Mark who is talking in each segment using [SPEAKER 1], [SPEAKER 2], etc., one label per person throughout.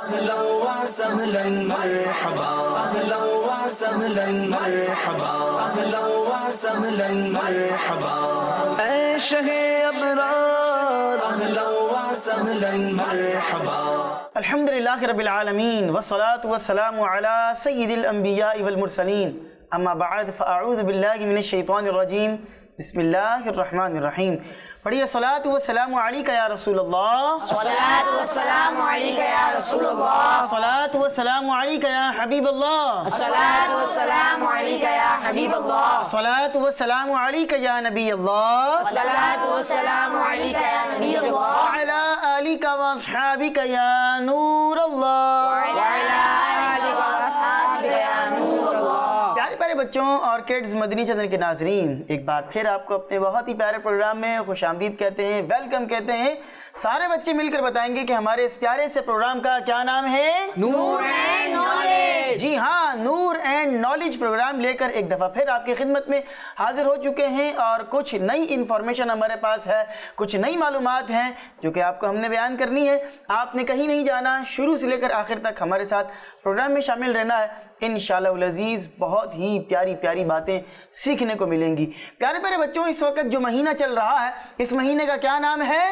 [SPEAKER 1] أهلا وسهلا مرحبا أهلا وسهلا مرحبا أهلا وسهلا مرحبا اے شہ ابرار أهلا وسهلا مرحبا.
[SPEAKER 2] الحمدللہ رب العالمین والصلاة والسلام علی سید الانبیاء والمرسلین اما بعد فاعوذ باللہ من الشیطان الرجیم بسم اللہ الرحمن الرحیم. پڑھیے صلاۃ والسلام علیکہ یا رسول اللہ،
[SPEAKER 3] صلاۃ والسلام علیکہ یا رسول اللہ،
[SPEAKER 2] صلاۃ والسلام علیکہ یا حبیب اللہ،
[SPEAKER 3] صلاۃ والسلام علیکہ یا حبیب اللہ،
[SPEAKER 2] صلاۃ والسلام علیکہ یا نبی اللہ،
[SPEAKER 3] صلاۃ والسلام علیکہ یا نبی اللہ،
[SPEAKER 2] وعلی آلک واصحابک یا نور اللہ،
[SPEAKER 3] وعلی آلک واصحابک یا نور اللہ.
[SPEAKER 2] پیارے پیارے بچوں اور کڈز مدنی چینل کے ناظرین، ایک بار پھر آپ کو اپنے بہت ہی پیارے پروگرام میں خوش آمدید کہتے ہیں، ویلکم کہتے ہیں. سارے بچے مل کر بتائیں گے کہ ہمارے اس پیارے سے پروگرام کا کیا نام ہے؟
[SPEAKER 3] نور اینڈ نالج.
[SPEAKER 2] جی ہاں، نور اینڈ نالج پروگرام لے کر ایک دفعہ پھر آپ کی خدمت میں حاضر ہو چکے ہیں، اور کچھ نئی انفارمیشن ہمارے پاس ہے، کچھ نئی معلومات ہیں جو کہ آپ کو ہم نے بیان کرنی ہے. آپ نے کہیں نہیں جانا، شروع سے لے کر آخر تک ہمارے ساتھ پروگرام میں شامل رہنا ہے. انشاءاللہ العزیز بہت ہی پیاری پیاری باتیں سیکھنے کو ملیں گی. پیارے پیارے بچوں، اس وقت جو مہینہ چل رہا ہے، اس مہینے کا کیا نام ہے؟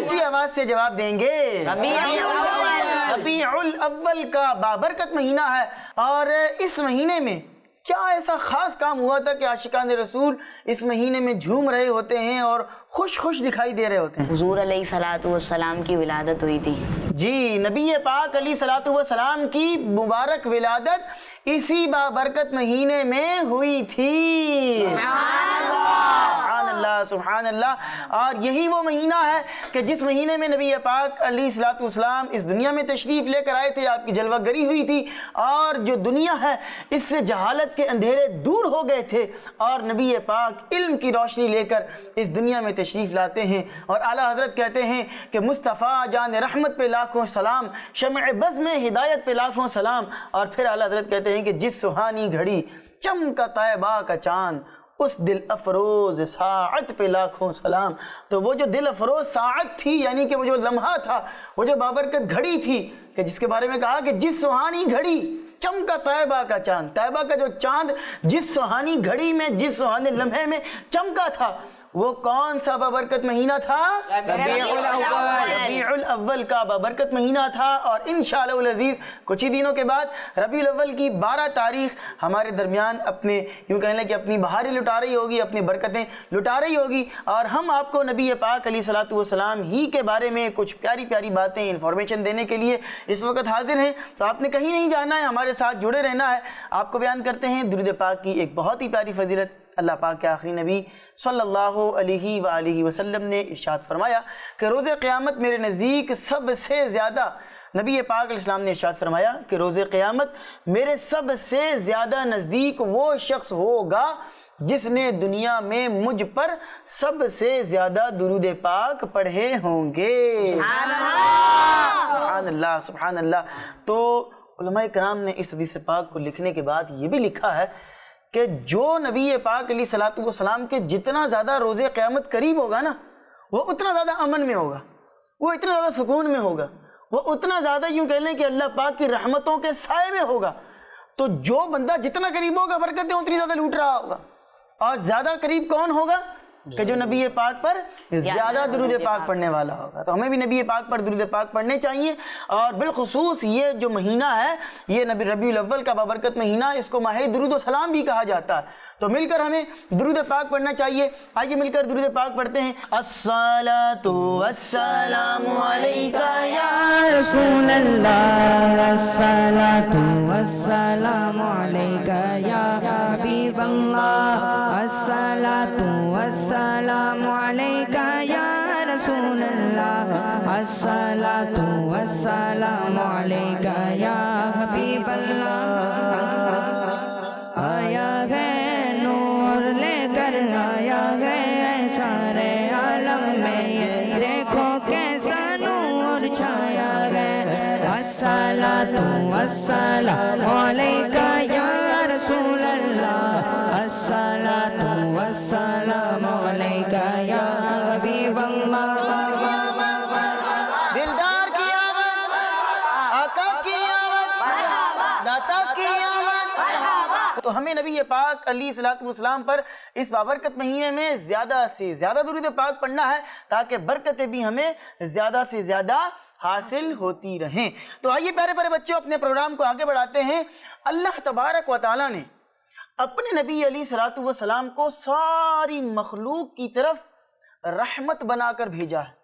[SPEAKER 2] جی آواز سے جواب دیں گے. ربیع الاول کا بابرکت مہینہ ہے، اور اس مہینے میں کیا ایسا خاص کام ہوا تھا کہ عاشقان رسول اس مہینے میں جھوم رہے ہوتے ہیں اور خوش خوش دکھائی دے رہے ہوتے ہیں؟
[SPEAKER 4] حضور علیہ الصلوۃ والسلام کی ولادت ہوئی تھی.
[SPEAKER 2] جی، نبی پاک علیہ الصلوۃ والسلام کی مبارک ولادت اسی بابرکت مہینے میں ہوئی تھی. سبحان اللہ سبحان اللہ. اور یہی وہ مہینہ ہے کہ جس مہینے میں نبی پاک علیہ الصلوۃ والسلام اس دنیا میں تشریف لے کر آئے تھے. آپ کی جلوہ گری ہوئی تھی، اور جو دنیا ہے اس سے جہالت کے اندھیرے دور ہو گئے تھے، اور نبی پاک علم کی روشنی لے کر اس دنیا میں تشریف لاتے ہیں. اور اعلیٰ حضرت کہتے ہیں کہ مصطفیٰ جان رحمت پہ لاکھوں سلام، شمع بزم ہدایت پہ لاکھوں سلام. اور پھر اعلیٰ حضرت کہتے ہیں کہ جس سہانی گھڑی چمکا طیبہ کا چاند، اس دل افروز ساعت پہ لاکھوں سلام. تو وہ جو دل افروز ساعت تھی، یعنی کہ وہ جو لمحہ تھا، وہ جو بابرکت گھڑی تھی، کہ جس کے بارے میں کہا کہ جس سہانی گھڑی چمکا طیبہ کا چاند، طیبہ کا جو چاند جس سہانی گھڑی میں، جس سہانے لمحے میں چمکا تھا، وہ کون سا بابرکت مہینہ تھا؟ ربیع الاول کا بابرکت مہینہ تھا. اور انشاءاللہ العزیز کچھ ہی دنوں کے بعد ربیع الاول کی 12 تاریخ ہمارے درمیان اپنے یوں کہہ لیں کہ اپنی بہاریں لٹا رہی ہوگی، اپنی برکتیں لٹا رہی ہوگی. اور ہم آپ کو نبی پاک علیہ الصلوۃ والسلام ہی کے بارے میں کچھ پیاری پیاری باتیں انفارمیشن دینے کے لیے اس وقت حاضر ہیں. تو آپ نے کہیں نہیں جانا ہے، ہمارے ساتھ جڑے رہنا ہے. آپ کو بیان کرتے ہیں درود پاک کی ایک بہت ہی پیاری فضیلت. اللہ پاک کے آخری نبی صلی اللہ علیہ وآلہ وسلم نے ارشاد فرمایا کہ روز قیامت میرے نزدیک سب سے زیادہ، نبی پاک علیہ السلام نے ارشاد فرمایا کہ روز قیامت میرے سب سے زیادہ نزدیک وہ شخص ہوگا جس نے دنیا میں مجھ پر سب سے زیادہ درود پاک پڑھے ہوں گے. سبحان اللہ سبحان اللہ. تو علماء کرام نے اس حدیث پاک کو لکھنے کے بعد یہ بھی لکھا ہے کہ جو نبی پاک علیہ الصلوۃ والسلام کے جتنا زیادہ روز قیامت قریب ہوگا نا، وہ اتنا زیادہ امن میں ہوگا، وہ اتنا زیادہ سکون میں ہوگا، وہ اتنا زیادہ یوں کہہ لیں کہ اللہ پاک کی رحمتوں کے سائے میں ہوگا. تو جو بندہ جتنا قریب ہوگا برکتیں اتنی زیادہ لوٹ رہا ہوگا. اور زیادہ قریب کون ہوگا؟ کہ جو نبی پاک پر زیادہ درود پاک پڑھنے والا ہوگا. تو ہمیں بھی نبی پاک پر درود پاک پڑھنے چاہیے. اور بالخصوص یہ جو مہینہ ہے، یہ نبی ربیع الاول کا بابرکت مہینہ، اس کو ماہ درود و سلام بھی کہا جاتا ہے. تو مل کر ہمیں درود پاک پڑھنا چاہیے. آئیے مل کر درود پاک پڑھتے ہیں. الصلاۃ والسلام علیکہ یا
[SPEAKER 5] رسول اللہ، الصلاۃ والسلام علیکہ یا حبیب اللہ، الصلاۃ والسلام علیکہ یا رسول اللہ، الصلاۃ والسلام علیکہ یا حبیب اللہ. آیا ہے نور لے کر، آیا ہے سارے عالم میں، یہ دیکھو کیسا نور چھایا ہے. الصلاۃ والسلام علیکہ یا رسول اللہ، الصلاۃ والسلام علیکہ یا حبیب اللہ.
[SPEAKER 2] دلدار کی آمد تو ہمیں نبی پاک علیہ الصلوۃ والسلام پر اس بابرکت مہینے میں زیادہ سے زیادہ درود پاک پڑھنا ہے تاکہ برکتیں بھی ہمیں زیادہ سے زیادہ حاصل ہوتی رہیں۔ تو آئیے پیارے پیارے بچوں اپنے پروگرام کو آگے بڑھاتے ہیں۔ اللہ تبارک و تعالیٰ نے اپنے نبی علیہ الصلوۃ والسلام کو ساری مخلوق کی طرف رحمت بنا کر بھیجا ہے،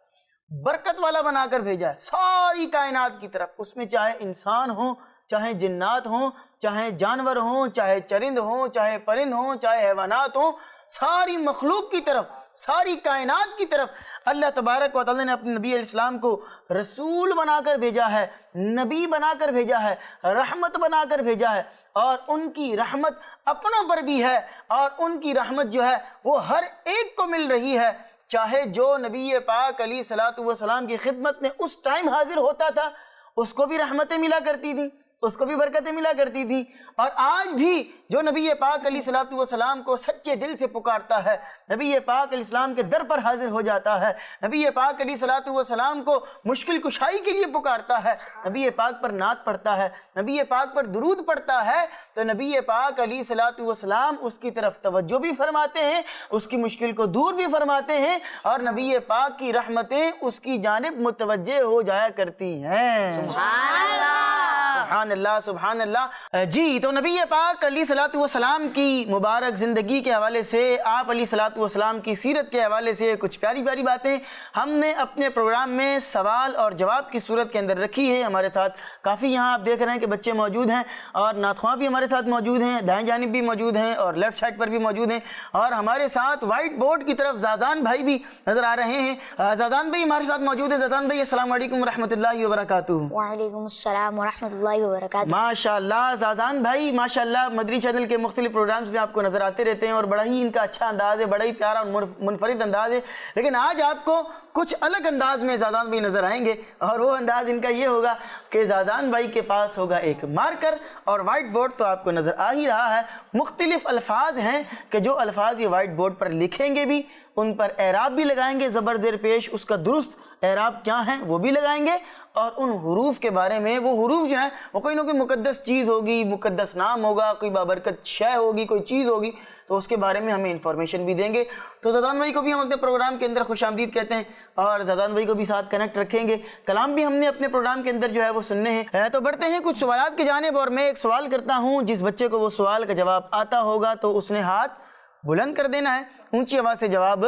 [SPEAKER 2] برکت والا بنا کر بھیجا ہے، ساری کائنات کی طرف۔ اس میں چاہے انسان ہوں، چاہے جنات ہوں، چاہے جانور ہوں، چاہے چرند ہوں، چاہے پرند ہوں، چاہے حیوانات ہوں، ساری مخلوق کی طرف، ساری کائنات کی طرف اللہ تبارک و تعالیٰ نے اپنے نبی علیہ السلام کو رسول بنا کر بھیجا ہے، نبی بنا کر بھیجا ہے، رحمت بنا کر بھیجا ہے، اور ان کی رحمت اپنوں پر بھی ہے، اور ان کی رحمت جو ہے وہ ہر ایک کو مل رہی ہے، چاہے جو نبی پاک علیہ الصلوۃ والسلام کی خدمت میں اس ٹائم حاضر ہوتا تھا اس کو بھی رحمتیں ملا کرتی تھیں، اس کو بھی برکتیں ملا کرتی تھیں، اور آج بھی جو نبی پاک علیہ الصلوۃ والسلام کو سچے دل سے پکارتا ہے، نبی پاک علیہ السلام کے در پر حاضر ہو جاتا ہے، نبی پاک علیہ الصلوۃ والسلام کو مشکل کشائی کے لیے پکارتا ہے، نبی پاک پر نعت پڑھتا ہے، نبی پاک پر درود پڑھتا ہے، تو نبی پاک علیہ الصلوۃ والسلام اس کی طرف توجہ بھی فرماتے ہیں، اس کی مشکل کو دور بھی فرماتے ہیں، اور نبی پاک کی رحمتیں اس کی جانب متوجہ ہو جایا کرتی ہیں۔ سبحان اللہ، سبحان اللہ۔ جی تو نبی پاک علیہ الصلوۃ والسلام کی مبارک زندگی کے حوالے سے، آپ علیہ الصلوۃ والسلام کی سیرت کے حوالے سے کچھ پیاری پیاری باتیں ہم نے اپنے پروگرام میں سوال اور جواب کی صورت کے اندر رکھی ہے۔ ہمارے ساتھ کافی یہاں آپ دیکھ رہے ہیں کہ بچے موجود ہیں، اور نعت خواں بھی ہمارے ساتھ موجود ہیں، دائیں جانب بھی موجود ہیں اور لیفٹ سائڈ پر بھی موجود ہیں، اور ہمارے ساتھ وائٹ بورڈ کی طرف زازان بھائی بھی نظر آ رہے ہیں۔ زازان بھائی ہمارے ساتھ موجود ہیں۔ زازان بھائی السلام علیکم ورحمۃ اللہ وبرکاتہ۔
[SPEAKER 6] وعلیکم السلام ورحمۃ اللہ وبرکاتہ۔
[SPEAKER 2] ماشاءاللہ زازان بھائی، ماشاءاللہ مدری چینل کے مختلف پروگرامز میں آپ کو نظر آتے رہتے ہیں، اور بڑا ہی ان کا اچھا انداز ہے، بڑا ہی پیارا اور منفرد انداز ہے، لیکن آج آپ کو کچھ الگ انداز میں زازان بھائی نظر آئیں گے، اور وہ انداز ان کا یہ ہوگا کہ زازان بھائی کے پاس ہوگا ایک مارکر اور وائٹ بورڈ، تو آپ کو نظر آ ہی رہا ہے مختلف الفاظ ہیں کہ جو الفاظ یہ وائٹ بورڈ پر لکھیں گے بھی، ان پر اعراب بھی لگائیں گے، زبر زیر پیش اس کا درست اعراب کیا ہیں وہ بھی لگائیں گے، اور ان حروف کے بارے میں، وہ حروف جو ہیں وہ کوئی نہ کوئی مقدس چیز ہوگی، مقدس نام ہوگا، کوئی بابرکت شے ہوگی، کوئی چیز ہوگی، تو اس کے بارے میں ہمیں انفارمیشن بھی دیں گے۔ تو زادان بھائی کو بھی ہم اپنے پروگرام کے اندر خوش آمدید کہتے ہیں، اور زادان بھائی کو بھی ساتھ کنیکٹ رکھیں گے، کلام بھی ہم نے اپنے پروگرام کے اندر جو ہے وہ سننے ہیں۔ تو بڑھتے ہیں کچھ سوالات کی جانب، اور میں ایک سوال کرتا ہوں، جس بچے کو وہ سوال کا جواب آتا ہوگا تو اس نے ہاتھ بلند کر دینا ہے، اونچی آواز سے جواب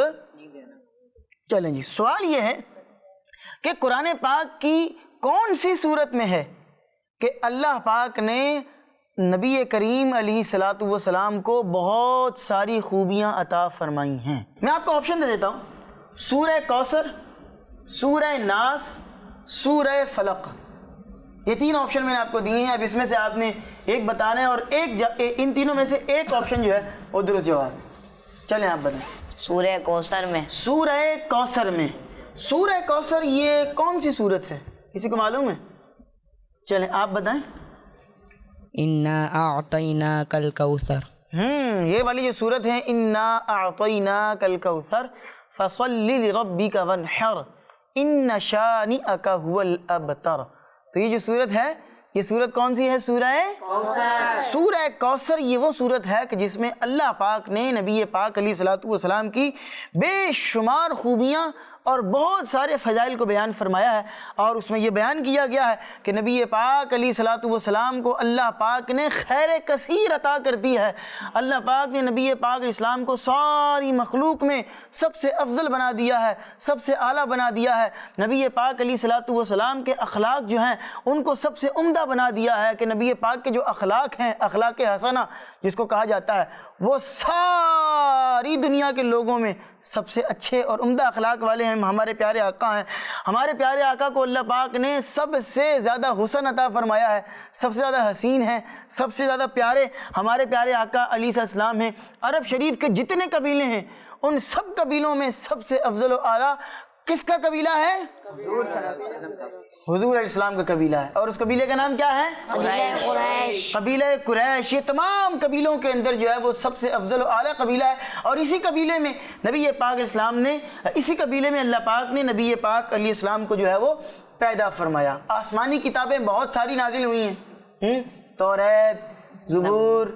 [SPEAKER 2] چلیں جی۔ سوال یہ ہے کہ قرآن پاک کی کون سی صورت میں ہے کہ اللہ پاک نے نبی کریم علیہ الصلوۃ والسلام کو بہت ساری خوبیاں عطا فرمائی ہیں؟ میں آپ کو آپشن دے دیتا ہوں، سورہ کوثر، سورہ ناس، سورہ فلق، یہ تین آپشن میں نے آپ کو دیے ہیں۔ اب اس میں سے آپ نے ایک بتانا ہے، اور ان تینوں میں سے ایک آپشن جو ہے وہ درست جواب۔ چلیں آپ بتائیں۔
[SPEAKER 4] سورہ کوثر میں۔
[SPEAKER 2] سورہ کوثر میں۔ سورہ کوثر یہ کون سی صورت ہے، کسی کو معلوم ہے؟ چلیں آپ بتائیں۔
[SPEAKER 5] انا اعطیناک الکوثر۔
[SPEAKER 2] یہ والی جو صورت ہے، انا اعطیناک الکوثر فصل لربک وانحر ان شانئک هو الابتر، تو یہ جو صورت ہے، یہ صورت کون سی ہے؟ سورہ کوثر۔ سورہ کوثر یہ وہ صورت ہے کہ جس میں اللہ پاک نے نبی پاک علیہ الصلوۃ والسلام کی بے شمار خوبیاں اور بہت سارے فضائل کو بیان فرمایا ہے، اور اس میں یہ بیان کیا گیا ہے کہ نبی پاک علیہ الصلوۃ والسلام کو اللہ پاک نے خیر کثیر عطا کر دی ہے۔ اللہ پاک نے نبی پاک علیہ السلام کو ساری مخلوق میں سب سے افضل بنا دیا ہے، سب سے اعلیٰ بنا دیا ہے۔ نبی پاک علیہ الصلوۃ والسلام کے اخلاق جو ہیں ان کو سب سے عمدہ بنا دیا ہے، کہ نبی پاک کے جو اخلاق ہیں، اخلاق حسنہ جس کو کہا جاتا ہے، وہ ساری دنیا کے لوگوں میں سب سے اچھے اور عمدہ اخلاق والے ہیں، ہمارے پیارے آقا ہیں۔ ہمارے پیارے آقا کو اللہ پاک نے سب سے زیادہ حسن عطا فرمایا ہے، سب سے زیادہ حسین ہیں، سب سے زیادہ پیارے ہمارے پیارے آقا علیہ السلام ہیں۔ عرب شریف کے جتنے قبیلے ہیں ان سب قبیلوں میں سب سے افضل و اعلیٰ کس کا قبیلہ ہے؟ حضور علیہ السلام کا قبیلہ ہے، اور اس قبیلے کا نام کیا ہے؟
[SPEAKER 6] قریش۔
[SPEAKER 2] قبیلہ قریش۔ یہ تمام قبیلوں کے اندر جو ہے وہ سب سے افضل و اعلیٰ قبیلہ ہے، اور اسی قبیلے میں نبی پاک علیہ السلام نے، اسی قبیلے میں اللہ پاک نے نبی پاک علیہ السلام کو جو ہے وہ پیدا فرمایا۔ آسمانی کتابیں بہت ساری نازل ہوئی ہیں، توریت، زبور،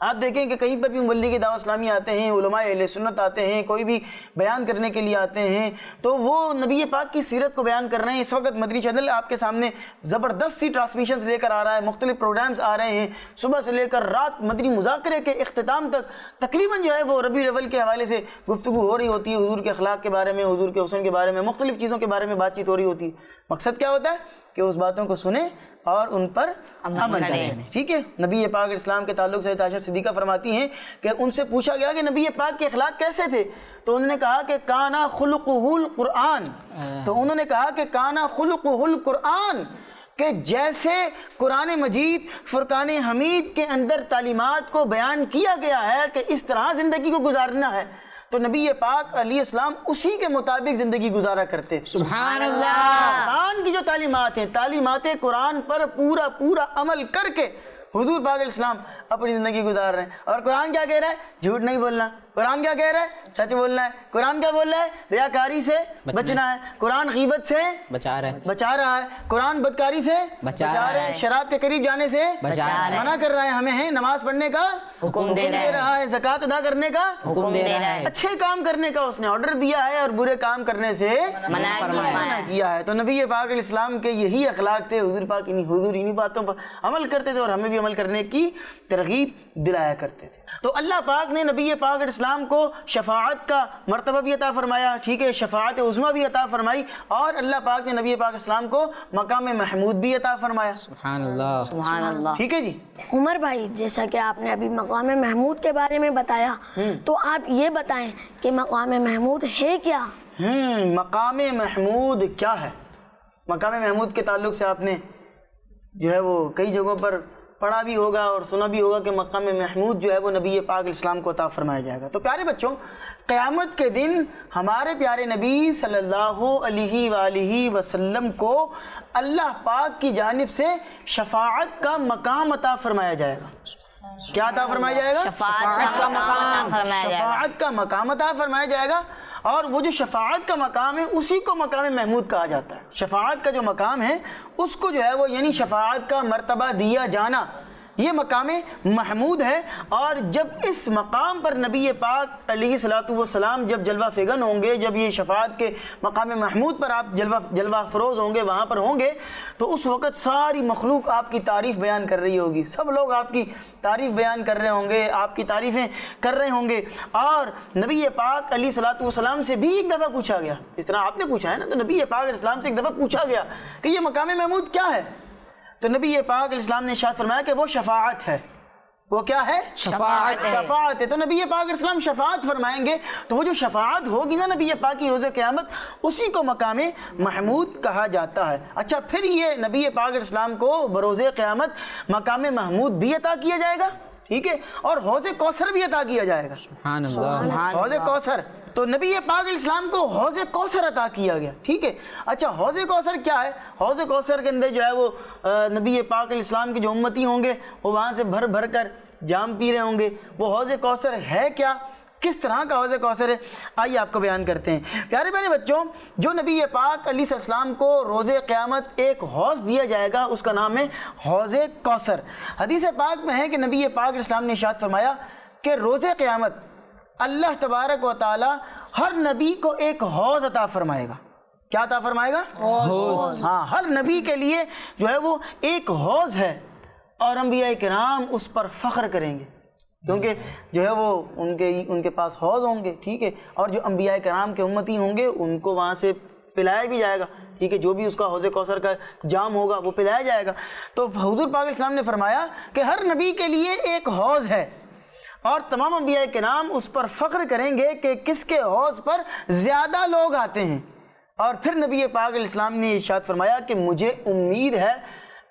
[SPEAKER 2] آپ دیکھیں کہ کہیں پر بھی مبلغ دعوت اسلامی آتے ہیں، علماء اہل سنت آتے ہیں، کوئی بھی بیان کرنے کے لیے آتے ہیں تو وہ نبی پاک کی سیرت کو بیان کر رہے ہیں۔ اس وقت مدنی چینل آپ کے سامنے زبردست سی ٹرانسمیشنز لے کر آ رہا ہے، مختلف پروگرامز آ رہے ہیں، صبح سے لے کر رات مدنی مذاکرے کے اختتام تک تقریباً جو ہے وہ ربیع الاول کے حوالے سے گفتگو ہو رہی ہوتی ہے، حضور کے اخلاق کے بارے میں، حضور کے حسن کے بارے میں، مختلف چیزوں کے بارے میں بات چیت ہو رہی ہوتی ہے۔ مقصد کیا ہوتا ہے کہ اس باتوں کو سنیں اور ان پر عمل کریں، ٹھیک ہے۔ نبی پاک اسلام کے تعلق سے عائشہ صدیقہ فرماتی ہیں کہ ان سے پوچھا گیا کہ نبی پاک کے اخلاق کیسے تھے، تو انہوں نے کہا کہ کانا خلقہ القرآن، تو انہوں نے کہا کہ کانا خلقہ القرآن، کہ جیسے قرآن مجید فرقان حمید کے اندر تعلیمات کو بیان کیا گیا ہے کہ اس طرح زندگی کو گزارنا ہے، تو نبی پاک علیہ السلام اسی کے مطابق زندگی گزارا کرتے تھے۔
[SPEAKER 3] سبحان اللہ۔
[SPEAKER 2] قرآن کی جو تعلیمات ہیں، تعلیمات قرآن پر پورا عمل کر کے حضور پاک علیہ السلام اپنی زندگی گزار رہے ہیں۔ اور قرآن کیا کہہ رہا ہے؟ جھوٹ نہیں بولنا۔ قرآن کیا کہہ رہا ہے؟ سچ بولنا ہے۔ قرآن کیا بول رہا ہے؟ ریاکاری سے بچنا ہے۔ قرآن غیبت سے بچا رہا ہے۔ قرآن بدکاری سے بچا رہا ہے۔ شراب کے قریب جانے سے منع کر رہا ہے، ہمیں ہے نماز پڑھنے کا
[SPEAKER 4] حکم دے
[SPEAKER 2] رہا ہے، زکوٰۃ ادا کرنے کا
[SPEAKER 4] حکم دے رہا ہے،
[SPEAKER 2] اچھے کام کرنے کا اس نے آرڈر دیا ہے اور برے کام کرنے سے منع کیا ہے۔ تو نبی پاک علیہ السلام کے یہی اخلاق تھے، حضور پاک انہی باتوں پر عمل کرتے تھے اور ہمیں بھی عمل کرنے کی ترغیب دلایا کرتے تھے۔ تو اللہ پاک نے نبی پاک علیہ السلام کو شفاعت کا مرتبہ بھی عطا فرمایا، ٹھیک ہے، شفاعت عظمیٰ بھی عطا فرمائی، اور اللہ پاک نے نبی پاک علیہ السلام کو مقام محمود بھی عطا فرمایا۔
[SPEAKER 5] سبحان اللہ،
[SPEAKER 4] سبحان اللہ۔
[SPEAKER 2] ٹھیک ہے جی۔
[SPEAKER 7] عمر بھائی، جیسا کہ آپ نے ابھی مقام محمود کے بارے میں بتایا، تو آپ یہ بتائیں کہ مقام محمود ہے کیا؟
[SPEAKER 2] مقام محمود کیا ہے؟ مقام محمود کے تعلق سے آپ نے جو ہے وہ کئی جگہوں پر پڑھا بھی ہوگا اور سنا بھی ہوگا کہ مقام محمود جو ہے وہ نبی پاک علیہ السلام کو عطا فرمایا جائے گا۔ تو پیارے بچوں، قیامت کے دن ہمارے پیارے نبی صلی اللہ علیہ وآلہ وسلم کو اللہ پاک کی جانب سے شفاعت کا مقام عطا فرمایا جائے گا۔ کیا عطا فرمایا جائے گا؟
[SPEAKER 4] شفاعت کا مقام عطا فرمایا جائے گا۔
[SPEAKER 2] شفاعت کا مقام عطا فرمایا جائے گا، اور وہ جو شفاعت کا مقام ہے اسی کو مقام محمود کہا جاتا ہے۔ شفاعت کا جو مقام ہے اس کو جو ہے وہ یعنی شفاعت کا مرتبہ دیا جانا، یہ مقام محمود ہے۔ اور جب اس مقام پر نبی پاک علیہ الصلوۃ والسلام جب جلوہ فگن ہوں گے، جب یہ شفاعت کے مقام محمود پر آپ جلوہ فروز ہوں گے، وہاں پر ہوں گے، تو اس وقت ساری مخلوق آپ کی تعریف بیان کر رہی ہوگی، سب لوگ آپ کی تعریف بیان کر رہے ہوں گے، آپ کی تعریفیں کر رہے ہوں گے۔ اور نبی پاک علیہ الصلوۃ والسلام سے بھی ایک دفعہ پوچھا گیا، اس طرح آپ نے پوچھا ہے نا، تو نبی پاک علیہ السلام سے ایک دفعہ پوچھا گیا کہ یہ مقام محمود کیا ہے، تو نبی پاک علیہ السلام نے ارشاد فرمایا کہ وہ شفاعت ہے۔ وہ کیا ہے؟
[SPEAKER 5] شفاعت ہے۔
[SPEAKER 2] شفاعت ہے۔ تو نبی پاک علیہ السلام شفاعت فرمائیں گے، تو وہ جو شفاعت ہوگی نا نبی پاک کی روز قیامت، اسی کو مقام محمود کہا جاتا ہے۔ اچھا، پھر یہ نبی پاک علیہ السلام کو بروز قیامت مقام محمود بھی عطا کیا جائے گا، ٹھیک ہے، اور حوض کوثر بھی عطا کیا جائے گا۔
[SPEAKER 5] سبحان اللہ۔
[SPEAKER 2] حوض کوثر، تو نبی پاک علیہ السلام کو حوض کوثر عطا کیا گیا، ٹھیک ہے۔ اچھا، حوض کوثر کیا ہے؟ حوض کوثر کے اندر جو ہے وہ نبی پاک علیہ السلام کے جو امتی ہوں گے وہ وہاں سے بھر بھر کر جام پی رہے ہوں گے۔ وہ حوض کوثر ہے کیا؟ کس طرح کا حوض کوثر ہے؟ آئیے آپ کو بیان کرتے ہیں۔ پیارے پیارے بچوں، جو نبی پاک علیہ السلام کو روز قیامت ایک حوض دیا جائے گا، اس کا نام ہے حوض کوثر۔ حدیث پاک میں ہے کہ نبی پاک علیہ السلام نے ارشاد فرمایا کہ روز قیامت اللہ تبارک و تعالی ہر نبی کو ایک حوض عطا فرمائے گا۔ کیا عطا فرمائے گا؟ حوض۔ ہاں، ہر نبی کے لیے جو ہے وہ ایک حوض ہے، اور انبیاء کرام اس پر فخر کریں گے، کیونکہ جو ہے وہ ان کے پاس حوض ہوں گے، ٹھیک ہے، اور جو انبیاء کرام کے امتی ہوں گے ان کو وہاں سے پلایا بھی جائے گا، ٹھیک ہے، جو بھی اس کا حوض کوثر کا جام ہوگا وہ پلایا جائے گا۔ تو حضور پاک علیہ السلام نے فرمایا کہ ہر نبی کے لیے ایک حوض ہے، اور تمام انبیاء کرام اس پر فخر کریں گے کہ کس کے حوض پر زیادہ لوگ آتے ہیں۔ اور پھر نبی پاک علیہ السلام نے ارشاد فرمایا کہ مجھے امید ہے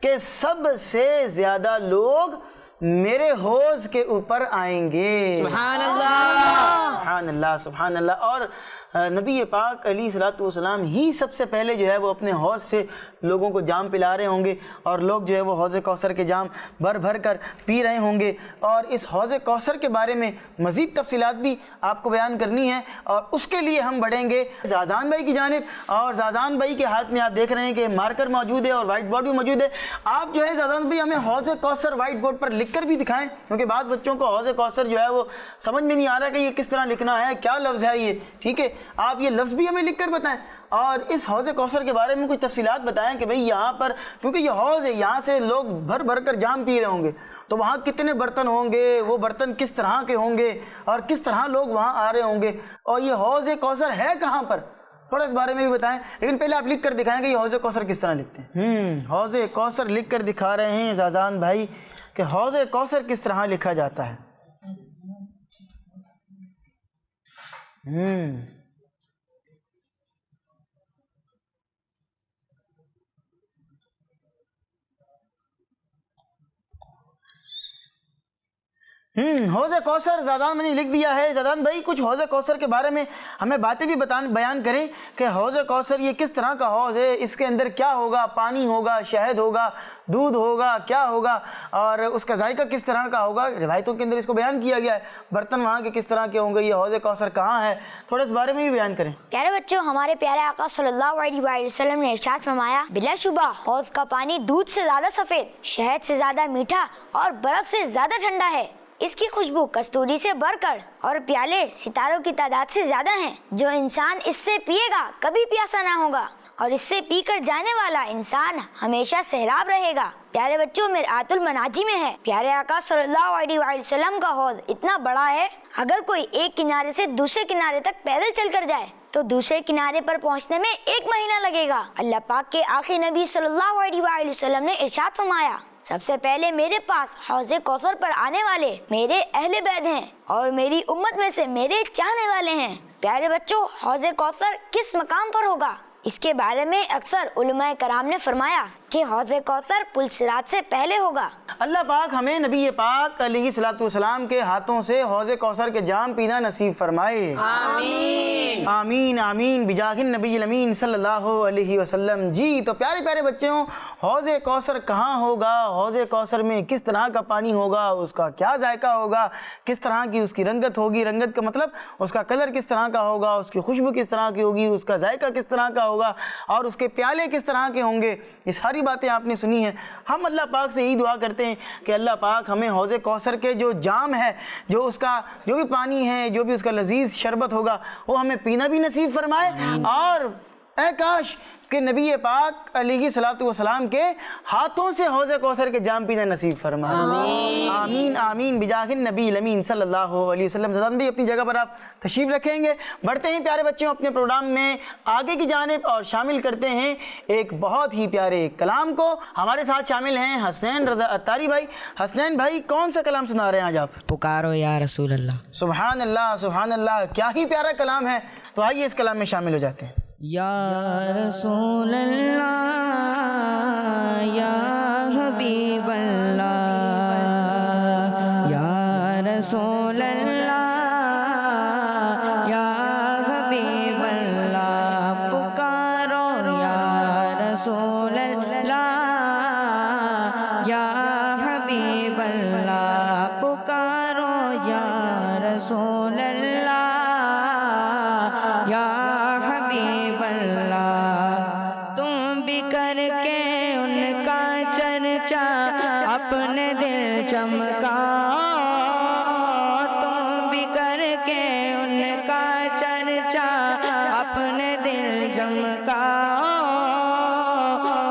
[SPEAKER 2] کہ سب سے زیادہ لوگ میرے حوض کے اوپر آئیں گے۔
[SPEAKER 5] سبحان اللہ،
[SPEAKER 2] سبحان اللہ، سبحان اللہ۔ اور نبی پاک علیہ الصلوۃ والسلام ہی سب سے پہلے جو ہے وہ اپنے حوض سے لوگوں کو جام پلا رہے ہوں گے اور لوگ جو ہے وہ حوض کوثر کے جام بھر بھر کر پی رہے ہوں گے. اور اس حوض کوثر کے بارے میں مزید تفصیلات بھی آپ کو بیان کرنی ہے اور اس کے لیے ہم بڑھیں گے زازان بھائی کی جانب. اور زازان بھائی کے ہاتھ میں آپ دیکھ رہے ہیں کہ مارکر موجود ہے اور وائٹ بورڈ بھی موجود ہے. آپ جو ہے زازان بھائی ہمیں حوض کوثر وائٹ بورڈ پر لکھ کر بھی دکھائیں, کیونکہ بعض بچوں کو حوض کوثر جو ہے وہ سمجھ میں نہیں آ رہا کہ یہ کس طرح لکھنا ہے, کیا لفظ ہے یہ. ٹھیک ہے, آپ یہ لفظ بھی ہمیں لکھ کر بتائیں اور اس حوض کوثر کے بارے میں کچھ تفصیلات بتائیں کہ بھئی یہاں پر, کیونکہ یہ حوض ہے, یہاں سے لوگ بھر بھر کر جام پی رہے ہوں گے, تو وہاں کتنے برتن ہوں گے, وہ برتن کس طرح کے ہوں گے اور کس طرح لوگ وہاں آ رہے ہوں گے, اور یہ حوض کوثر ہے کہاں پر, تھوڑا اس بارے میں بھی بتائیں. لیکن پہلے آپ لکھ کر دکھائیں کہ یہ حوض کوثر کس طرح لکھتے ہیں. حوض کوثر لکھ کر دکھا رہے ہیں زازان بھائی کہ حوض کوثر کس طرح لکھا جاتا ہے. حوض کوثر زادان میں نے لکھ دیا ہے. زادان بھائی کچھ حوض کوثر کے بارے میں ہمیں باتیں بھی بیان کریں کہ حوض کوثر یہ کس طرح کا حوض ہے, اس کے اندر کیا ہوگا, پانی ہوگا, شہد ہوگا, دودھ ہوگا, کیا ہوگا, اور اس کا ذائقہ کس طرح کا ہوگا. روایتوں کے اندر اس کو بیان کیا گیا ہے. برتن وہاں کے کس طرح کے ہوں گے, یہ حوض کوثر کہاں ہے, تھوڑا اس بارے میں بھی بیان کریں.
[SPEAKER 6] پیارے بچوں, ہمارے پیارے آقا صلی اللہ علیہ وسلم نے ارشاد فرمایا, بلا شبہ حوض کا پانی دودھ سے زیادہ سفید, شہد سے زیادہ میٹھا اور برف سے زیادہ ٹھنڈا ہے. اس کی خوشبو کستوری سے بڑھ کر اور پیالے ستاروں کی تعداد سے زیادہ ہیں. جو انسان اس سے پیے گا کبھی پیاسا نہ ہوگا اور اس سے پی کر جانے والا انسان ہمیشہ سیراب رہے گا. پیارے بچوں, مرآت المناجی میں ہے, پیارے آقا صلی اللہ علیہ وسلم کا حوض اتنا بڑا ہے, اگر کوئی ایک کنارے سے دوسرے کنارے تک پیدل چل کر جائے تو دوسرے کنارے پر پہنچنے میں 1 مہینہ لگے گا. اللہ پاک کے آخری نبی صلی اللہ علیہ وسلم نے ارشاد فرمایا, سب سے پہلے میرے پاس حوض کوثر پر آنے والے میرے اہل بیت ہیں اور میری امت میں سے میرے چاہنے والے ہیں. پیارے بچوں, حوض کوثر کس مقام پر ہوگا, اس کے بارے میں اکثر علماء کرام نے فرمایا کہ حوض کوثر پل صراط سے پہلے ہوگا.
[SPEAKER 2] اللہ پاک ہمیں نبی پاک علیہ الصلوۃ والسلام کے ہاتھوں سے حوض کوثر کے جام پینا نصیب فرمائے. آمین آمین آمین بجاہ النبی الامین صلی اللہ علیہ وسلم. جی تو پیارے پیارے بچوں, حوض کوثر کہاں ہوگا, حوض کوثر میں کس طرح کا پانی ہوگا, اس کا کیا ذائقہ ہوگا, کس طرح کی اس کی رنگت ہوگی, رنگت کا مطلب اس کا کلر کس طرح کا ہوگا, اس کی خوشبو کس طرح کی ہوگی, اس کا ذائقہ کس طرح کا ہوگا اور اس کے پیالے کس طرح کے ہوں گے, یہ ساری باتیں آپ نے سنی ہیں. ہم اللہ پاک سے یہی دعا کرتے ہیں کہ اللہ پاک ہمیں حوض کوثر کے جو جام ہے, جو اس کا جو بھی پانی ہے, جو بھی اس کا لذیذ شربت ہوگا, وہ ہمیں پینا بھی نصیب فرمائے. اور اے کاش کہ نبی پاک علیہ الصلوۃ والسلام کے ہاتھوں سے حوض کوثر کے جام پینا نصیب فرمائے. آمین آمین بجاہ النبی الامین صلی اللہ علیہ وسلم. زدان بھی اپنی جگہ پر آپ تشریف رکھیں گے. بڑھتے ہیں پیارے بچوں اپنے پروگرام میں آگے کی جانب اور شامل کرتے ہیں ایک بہت ہی پیارے کلام کو. ہمارے ساتھ شامل ہیں حسنین رضا عطاری بھائی. حسنین بھائی کون سا کلام سنا رہے ہیں آج آپ؟
[SPEAKER 8] پکارو یا رسول اللہ.
[SPEAKER 2] سبحان اللہ سبحان اللہ, کیا ہی پیارا کلام ہے. تو آئیے اس کلام میں شامل ہو جاتے ہیں.
[SPEAKER 8] یا رسول اللہ یا حبیب اللہ یا رسول اللہ یا حبیب اللہ. پکارو یا رسول اللہ یا حبیب اللہ. پکارو یا رسول اللہ یا حبیب اللہ. تم بھی کر کے ان کا چرچا اپنے دل چمکاؤ. تم بھی کر کے ان کا چرچا اپنے دل چمکاؤ.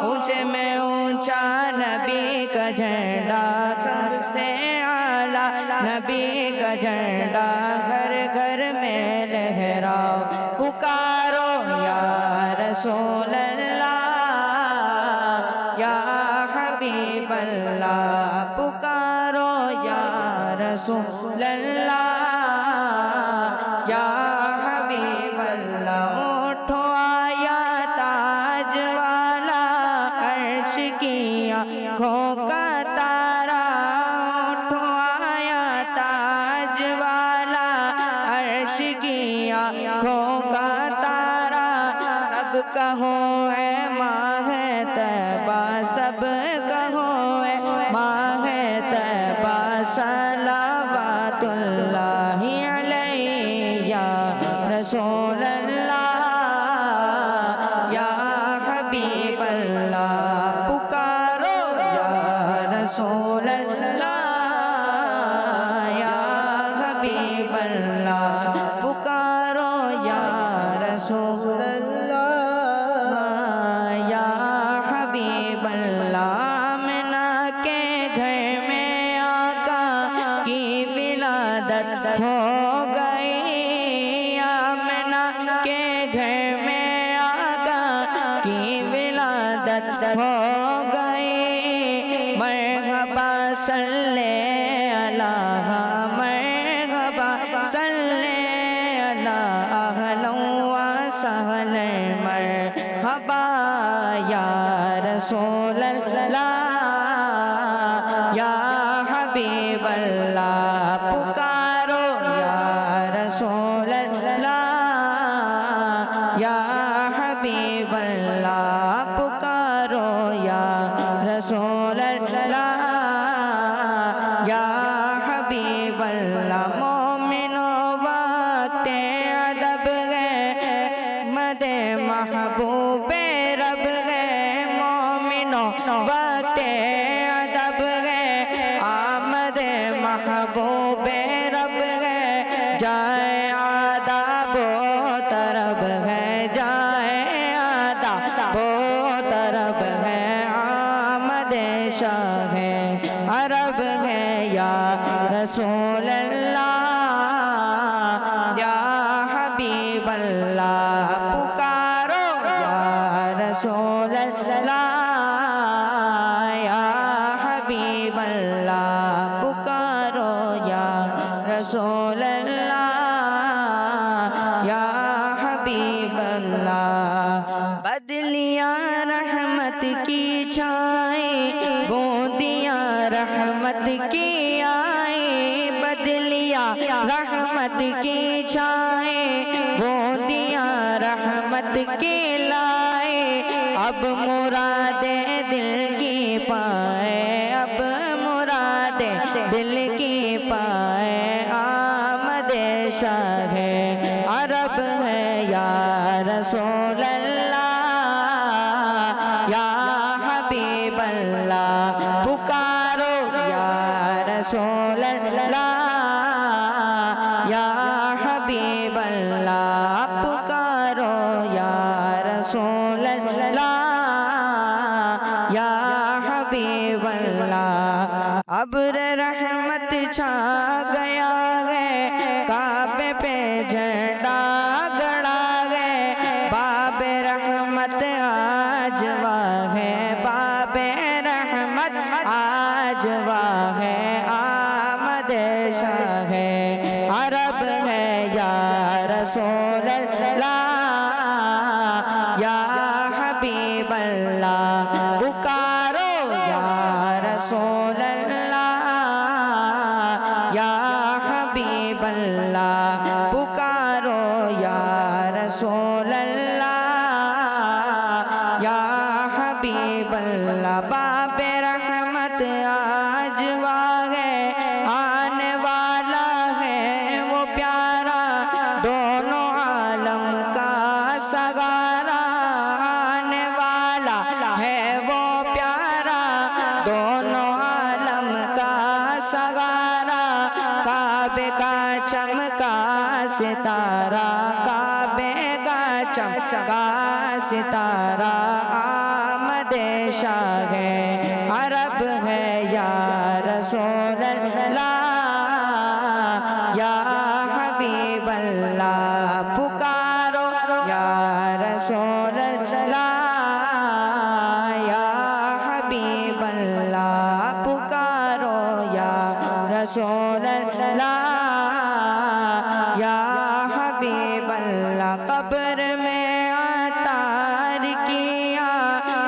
[SPEAKER 8] اونچے میں اونچا نبی کا جھنڈا, سب سے اعلیٰ نبی کا جھنڈا گھر گھر میں لہراؤ. پکارو یا رسول اللہ یا حبیب اللہ. پکارو یا رسول اللہ یا حبیب اللہ. اٹھو آیا تاج والا عرش کی آنکھوں کا تارا. اٹھو آیا تاج والا عرش کی آنکھوں کا کہو اے ماہ طیبہ سب کہو اے ماہ طیبہ صلوات اللہ علیہ یا رسول اللہ یا حبیب اللہ پکارو یا رسول اللہ یا حبیب اللہ پکارو یا رسول اللہ یا حبیب اللہ آمنہ کے گھر میں آقا کی ولادت ہو گئی آمنہ کے گھر میں آقا کی ولادت ہو گئی مرحبا صلی اللہ مرحبا صلی اللہ اہلا و سہلا مرحبا یا رسول اللہ یا حبیب اللہ پکارو یا رسول اللہ یا حبیب اللہ پکارو یا رسول اللہ یا حبیب اللہ مومنو وقت ادب ہے مد محبوب رب ہے مومنو وقت ادب ہے آمد محبوب رب ہے جائے آداب و طرب ہے جائے آداب و طرب ہے آمد شاہ عرب ہے یا رسول اللہ یا حبیب اللہ پکارو یا رسول اللہ یا حبیب اللہ پکارو یا رسول اللہ یا حبیب اللہ بدلیاں رحمت کی چھائیں بوندیاں رحمت کی آئیں بدلیاں رحمت کی چھائیں بوندیاں رحمت کی لائے اب مرادیں دل کی پائے اب مرادیں دل کی پائے آمد شاہ عرب ہے یا رسول اللہ یا حبیب اللہ پکارو یا رسول اللہ یا حبیب اللہ پکارو یا رسول اللہ یا حبیب اللہ ابر رحمت چھا گیا ہے کعبے پہ جھنڈا گڑا ہے باب رحمت آج واہ ہے باب رحمت آج واہ ہے آمد شاہ عرب ہے یا رسول اللہ یا حبیب اللہ پکارو یا رسول اللہ یا حبیب اللہ پکارو یا رسول اللہ یا حبیب اللہ باب رحمت آج واہ ہے آنے والا ہے وہ پیارا دونوں عالم کا سگارا آنے والا ہے وہ پیارا دونوں عالم کا سگارا کعبے کا چمکا ستارہ کعبے کا چمکا ستارہ آمد شاہ عرب ہے یا رسول اللہ یا حبیب اللہ پکارو یا رسول اللہ یا حبیب اللہ پکارو یا رسول اللہ یا حبیب اللہ قبر میں عطار کیا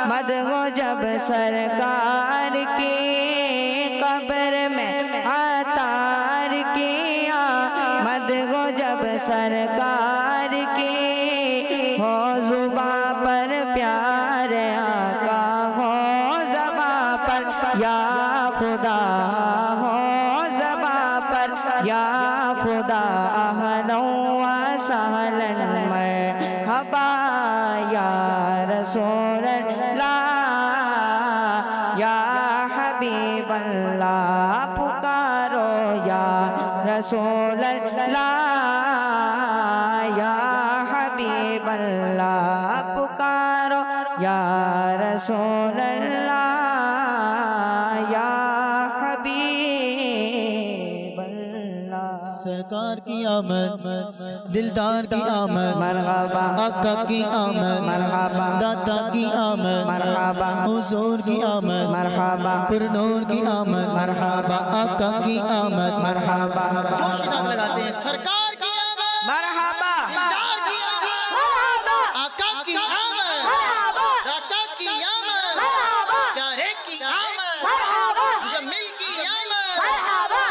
[SPEAKER 8] مد ہو جب سرکار کی قبر میں عطار کیا مد ہو جب سرکار کی ہو زباں پر پیارے آقا ہو زباں پر یا خدا ہو زباں پر یا خدا اہلا و سہلا مرحبا یا رسول اللہ یا حبیب اللہ پکارو یا رسول اللہ یا حبیب اللہ پکارو یا رسول اللہ یا حبیب اللہ.
[SPEAKER 9] سرکار کی آمد دلدار کی آمد
[SPEAKER 8] مرحبا
[SPEAKER 9] آقا کی آمد
[SPEAKER 8] مرحبا
[SPEAKER 9] داتا کی آمد
[SPEAKER 8] مرحبا
[SPEAKER 9] حضور کی آمد
[SPEAKER 8] مرحبا
[SPEAKER 9] پرنور کی آمد
[SPEAKER 8] مرحبا
[SPEAKER 9] آقا کی آمد
[SPEAKER 8] مرحبا
[SPEAKER 9] جوش کے ساتھ لگاتے ہیں. سرکار کی آمد
[SPEAKER 8] مرحبا
[SPEAKER 9] دلدار کی آمد آقا کی آمد داتا کی آمد پیارے کی آمد مزمل کی آمد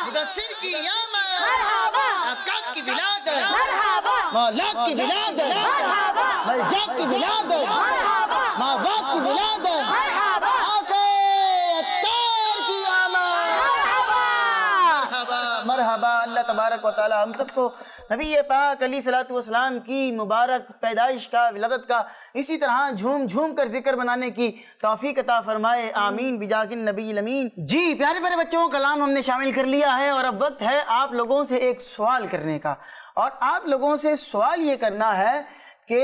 [SPEAKER 9] مدثر کی آمد آقا کی ولادت مولا کی ولادت ملجا کی ولادت ماوا کی ولادت آقا اتار کی آمد. مرحبا
[SPEAKER 2] مرحبا. اللہ تبارک و تعالی ہم سب کو نبی پاک علیہ الصلوۃ والسلام کی مبارک پیدائش کا ولادت کا اسی طرح جھوم جھوم کر ذکر بنانے کی توفیق عطا فرمائے. آمین بجاہ النبی الامین. جی پیارے پیارے بچوں کلام ہم نے شامل کر لیا ہے اور اب وقت ہے آپ لوگوں سے ایک سوال کرنے کا. اور آپ لوگوں سے سوال یہ کرنا ہے کہ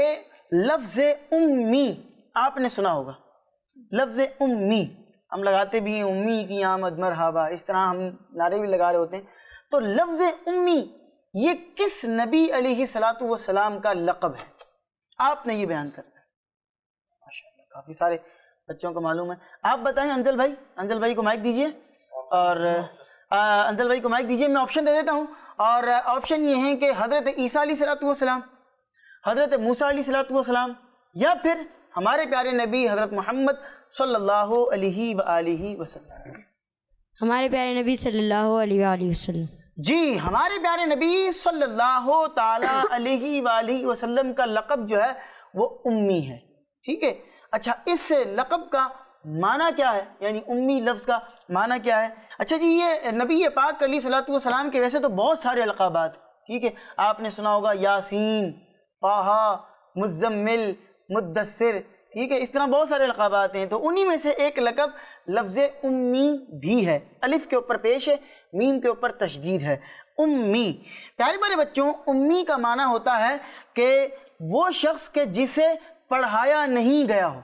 [SPEAKER 2] لفظ امی آپ نے سنا ہوگا. لفظ امی ہم لگاتے بھی ہیں امی کی آمد مرحبا اس طرح ہم نعرے بھی لگا رہے ہوتے ہیں. تو لفظ امی یہ کس نبی علیہ الصلوۃ والسلام کا لقب ہے آپ نے یہ بیان کرنا ہے. ماشاءاللہ کافی سارے بچوں کو معلوم ہے. آپ بتائیں انزل بھائی کو مائک دیجئے اور انزل بھائی کو مائک دیجئے. میں آپشن دے دیتا ہوں اور آپشن یہ ہیں کہ حضرت عیسیٰ علیہ الصلوۃ والسلام حضرت موسیٰ علیہ الصلوۃ والسلام یا پھر ہمارے پیارے نبی حضرت محمد صلی اللہ علیہ وآلہ وسلم.
[SPEAKER 7] ہمارے پیارے نبی صلی اللہ علیہ وآلہ وسلم.
[SPEAKER 2] جی ہمارے پیارے نبی صلی اللہ تعالی علیہ وآلہ وسلم کا لقب جو ہے وہ امی ہے. ٹھیک ہے. اچھا اس لقب کا معنی کیا ہے یعنی امی لفظ کا معنی کیا ہے؟ اچھا جی یہ نبی پاک علیہ الصلوۃ والسلام کے ویسے تو بہت سارے القابات ٹھیک ہے آپ نے سنا ہوگا یاسین طہ مزمل مدثر ٹھیک ہے اس طرح بہت سارے القابات ہیں. تو انہی میں سے ایک لقب لفظ امی بھی ہے. الف کے اوپر پیش ہے میم کے اوپر تشدید ہے. امی پیارے پیارے بچوں امی کا معنی ہوتا ہے کہ وہ شخص کہ جسے پڑھایا نہیں گیا ہو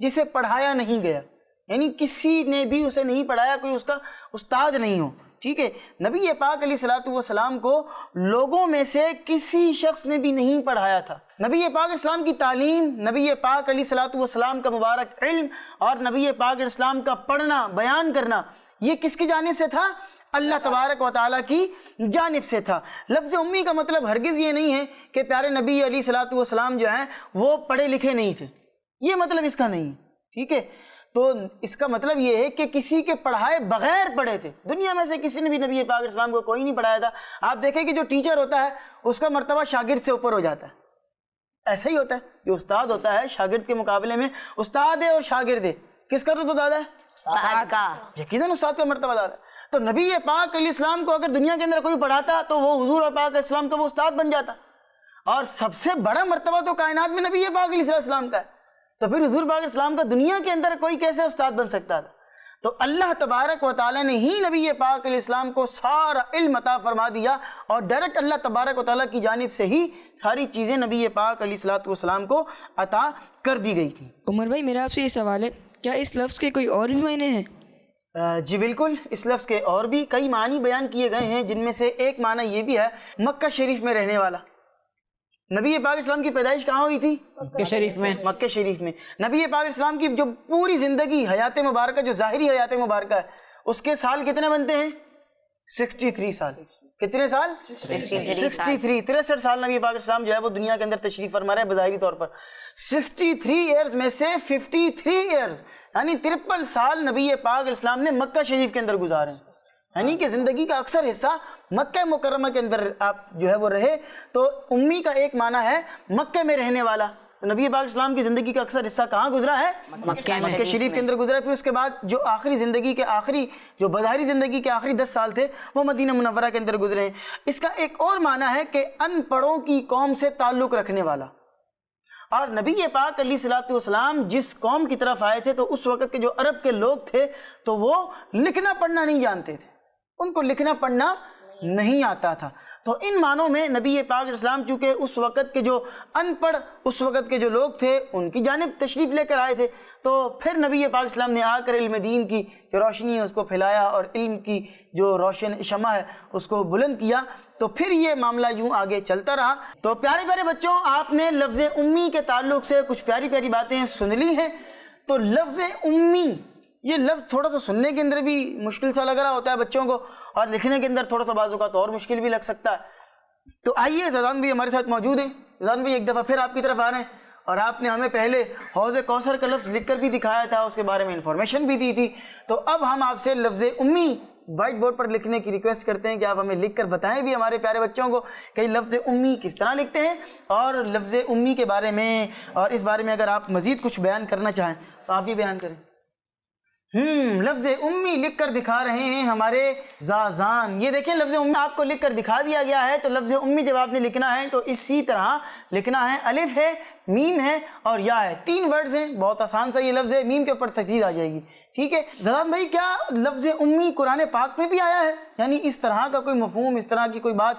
[SPEAKER 2] جسے پڑھایا نہیں گیا یعنی کسی نے بھی اسے نہیں پڑھایا کوئی اس کا استاد نہیں ہو. ٹھیک ہے نبی پاک علیہ الصلوۃ والسلام کو لوگوں میں سے کسی شخص نے بھی نہیں پڑھایا تھا. نبی پاک علیہ السلام کی تعلیم نبی پاک علیہ الصلوۃ والسلام کا مبارک علم اور نبی پاک علیہ السلام کا پڑھنا بیان کرنا یہ کس کی جانب سے تھا؟ اللہ تبارک و تعالیٰ کی جانب سے تھا. لفظ امی کا مطلب ہرگز یہ نہیں ہے کہ پیارے نبی علیہ الصلوۃ والسلام جو ہیں وہ پڑھے لکھے نہیں تھے. یہ مطلب اس کا نہیں ہے. ٹھیک ہے تو اس کا مطلب یہ ہے کہ کسی کے پڑھائے بغیر پڑھے تھے. دنیا میں سے کسی نے بھی نبی پاک علیہ السلام کو کوئی نہیں پڑھایا تھا. آپ دیکھیں کہ جو ٹیچر ہوتا ہے اس کا مرتبہ شاگرد سے اوپر ہو جاتا ہے. ایسا ہی ہوتا ہے جو استاد ہوتا ہے شاگرد کے مقابلے میں استاد ہے اور شاگرد ہے کس کا رتبہ زیادہ ہے؟
[SPEAKER 4] استاد کا.
[SPEAKER 2] یقیناً استاد کا مرتبہ زیادہ ہے. تو نبی پاک علیہ السلام کو اگر دنیا کے اندر کوئی پڑھاتا تو وہ حضور پاک علیہ السلام کا وہ استاد بن جاتا. اور سب سے بڑا مرتبہ تو کائنات میں نبی پاک علیہ السلام کا ہے. تو پھر حضور پاک علیہ السلام کا دنیا کے اندر کوئی کیسے استاد بن سکتا تھا؟ تو اللہ تبارک و تعالیٰ نے ہی نبی پاک علیہ السلام کو سارا علم عطا فرما دیا اور ڈائریکٹ اللہ تبارک و تعالیٰ کی جانب سے ہی ساری چیزیں نبی پاک علیہ السلام کو عطا کر دی گئی تھی.
[SPEAKER 10] عمر بھائی میرا آپ سے یہ سوال ہے کیا اس لفظ کے کوئی اور بھی معنی ہیں؟
[SPEAKER 2] جی بالکل اس لفظ کے اور بھی کئی معنی بیان کیے گئے ہیں جن میں سے ایک معنی یہ بھی ہے مکہ شریف میں رہنے والا. نبی پاک اسلام کی پیدائش کہاں ہوئی تھی؟
[SPEAKER 5] مکہ شریف میں.
[SPEAKER 2] مکہ شریف میں. نبی پاک اسلام کی جو پوری زندگی حیات مبارکہ جو ظاہری حیات مبارکہ ہے اس کے سال کتنے بنتے ہیں؟ 63 سال. کتنے سال؟ 63. 63 سال نبی پاک اسلام جو ہے وہ دنیا کے اندر تشریف فرما رہے ہیں بظاہری طور پر. 63 ایئرز میں سے 53 ایئرز یعنی 53 سال نبی پاک اسلام نے مکہ شریف کے اندر گزارے ہیں. یعنی کہ زندگی کا اکثر حصہ مکہ مکرمہ کے اندر آپ جو ہے وہ رہے. تو امی کا ایک معنی ہے مکہ میں رہنے والا. تو نبی پاک اسلام کی زندگی کا اکثر حصہ کہاں گزرا ہے؟ مکہ شریف کے اندر گزرا ہے۔ پھر اس کے بعد جو آخری زندگی کے آخری جو بظاہری زندگی کے آخری 10 سال تھے وہ مدینہ منورہ کے اندر گزرے ہیں۔ اس کا ایک اور معنی ہے کہ ان پڑھوں کی قوم سے تعلق رکھنے والا۔ اور نبی پاک علیہ الصلوۃ والسلام جس قوم کی طرف آئے تھے تو اس وقت کے جو عرب کے لوگ تھے تو وہ لکھنا پڑھنا نہیں جانتے تھے، ان کو لکھنا پڑھنا نہیں آتا تھا۔ تو ان معنوں میں نبی پاک علیہ السلام چونکہ اس وقت کے جو ان پڑھ اس وقت کے جو لوگ تھے ان کی جانب تشریف لے کر آئے تھے، تو پھر نبی پاک علیہ السلام نے آ کر علم دین کی جو روشنی ہے اس کو پھیلایا اور علم کی جو روشن شمع ہے اس کو بلند کیا۔ تو پھر یہ معاملہ یوں آگے چلتا رہا۔ تو پیارے پیارے بچوں، آپ نے لفظ امی کے تعلق سے کچھ پیاری پیاری باتیں سن لی ہیں۔ تو لفظ امی، یہ لفظ تھوڑا سا سننے کے اندر بھی مشکل سا لگ رہا ہوتا ہے بچوں کو، اور لکھنے کے اندر تھوڑا سا بعض اوقات اور مشکل بھی لگ سکتا ہے۔ تو آئیے زیدان بھی ہمارے ساتھ موجود ہیں۔ زیدان بھی ایک دفعہ پھر آپ کی طرف آ رہے ہیں، اور آپ نے ہمیں پہلے حوض کوثر کا لفظ لکھ کر بھی دکھایا تھا، اس کے بارے میں انفارمیشن بھی دی تھی۔ تو اب ہم آپ سے لفظ امی وائٹ بورڈ پر لکھنے کی ریکویسٹ کرتے ہیں کہ آپ ہمیں لکھ کر بتائیں بھی ہمارے پیارے بچوں کو کہ لفظ امی کس طرح لکھتے ہیں، اور لفظ امی کے بارے میں اور اس بارے میں اگر آپ مزید کچھ بیان کرنا چاہیں تو آپ بھی بیان کریں۔ لفظ امی لکھ کر دکھا رہے ہیں ہمارے زازان۔ یہ دیکھیں لفظ امی آپ کو لکھ کر دکھا دیا گیا ہے۔ تو لفظ امی جب آپ نے لکھنا ہے تو اسی طرح لکھنا ہے۔ الف ہے، میم ہے اور یا ہے، 3 ورڈز ہیں، بہت آسان سا یہ لفظ ہے، میم کے اوپر تجدید آ جائے گی، ٹھیک ہے۔ زدان بھائی کیا لفظ امی قرآن پاک میں بھی آیا ہے؟ یعنی اس طرح کا کوئی مفہوم، اس طرح کی کوئی بات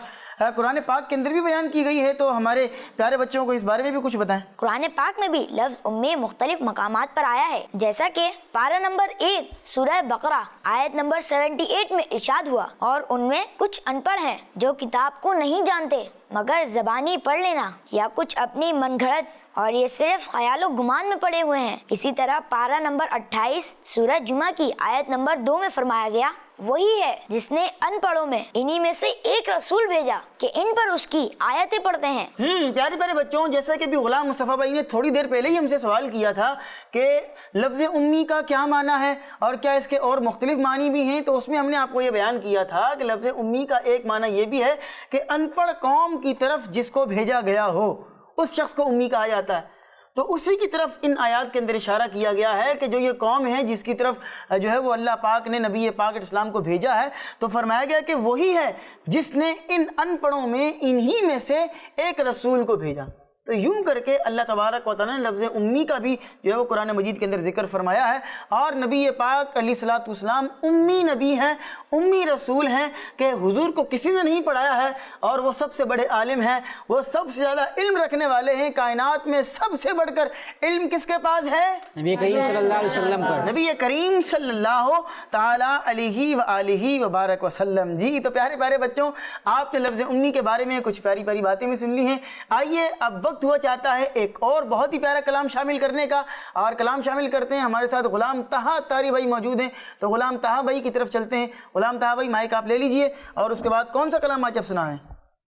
[SPEAKER 2] قرآن پاک کے اندر بھی بیان کی گئی ہے؟ تو ہمارے پیارے بچوں کو اس بارے میں بھی کچھ بتائیں۔
[SPEAKER 6] قرآن پاک میں بھی لفظ امی مختلف مقامات پر آیا ہے، جیسا کہ پارہ نمبر 1 سورہ بقرہ آیت نمبر 78 میں ارشاد ہوا، اور ان میں کچھ ان پڑھ ہیں جو کتاب کو نہیں جانتے مگر زبانی پڑھ لینا، یا کچھ اپنی من گھڑت اور یہ صرف خیال و گمان میں پڑے ہوئے ہیں۔ اسی طرح پارہ نمبر 28 سورہ جمعہ کی آیت نمبر 2 میں فرمایا گیا، وہی ہے جس نے ان پڑھوں میں انہی میں سے ایک رسول بھیجا کہ ان پر اس کی آیتیں پڑھتے ہیں۔
[SPEAKER 2] پیارے پیارے بچوں، جیسا کہ بھی غلام مصطفیٰ بھائی نے تھوڑی دیر پہلے ہی ہم سے سوال کیا تھا کہ لفظ امی کا کیا معنی ہے اور کیا اس کے اور مختلف معنی بھی ہیں، تو اس میں ہم نے آپ کو یہ بیان کیا تھا کہ لفظ امی کا ایک معنی یہ بھی ہے کہ ان پڑھ قوم کی طرف جس کو بھیجا گیا ہو اس شخص کو امی کہا جاتا ہے۔ تو اسی کی طرف ان آیات کے اندر اشارہ کیا گیا ہے کہ جو یہ قوم ہے جس کی طرف جو ہے وہ اللہ پاک نے نبی پاک اسلام کو بھیجا ہے، تو فرمایا گیا کہ وہی ہے جس نے ان پڑھوں میں انہی میں سے ایک رسول کو بھیجا۔ تو یوں کر کے اللہ تبارک و تعالیٰ نے لفظ امی کا بھی جو ہے وہ قرآن مجید کے اندر ذکر فرمایا ہے، اور نبی پاک علیہ الصلوۃ والسلام امی نبی ہیں، امی رسول ہیں کہ حضور کو کسی نے نہیں پڑھایا ہے، اور وہ سب سے بڑے عالم ہیں، وہ سب سے زیادہ علم رکھنے والے ہیں۔ کائنات میں سب سے بڑھ کر علم کس کے پاس ہے؟
[SPEAKER 5] نبی کریم صلی اللہ علیہ وسلم پر۔
[SPEAKER 2] نبی کریم صلی اللہ تعالیٰ علیہ وآلہ وبارک وسلم۔ جی تو پیارے پیارے بچوں، آپ نے لفظ امی کے بارے میں کچھ پیاری پیاری باتیں بھی سن لی ہیں۔ آئیے اب وقت ہوا چاہتا ہے ایک اور بہت ہی پیارا کلام شامل کرنے کا، اور کلام شامل کرتے ہیں۔ ہمارے ساتھ غلام طہا طاری بھائی موجود ہیں، تو غلام طہا بھائی کی طرف چلتے ہیں۔ غلام طہا بھائی مائک آپ لے لیجئے، اور اس کے بعد کون سا کلام آج آپ سنائیں؟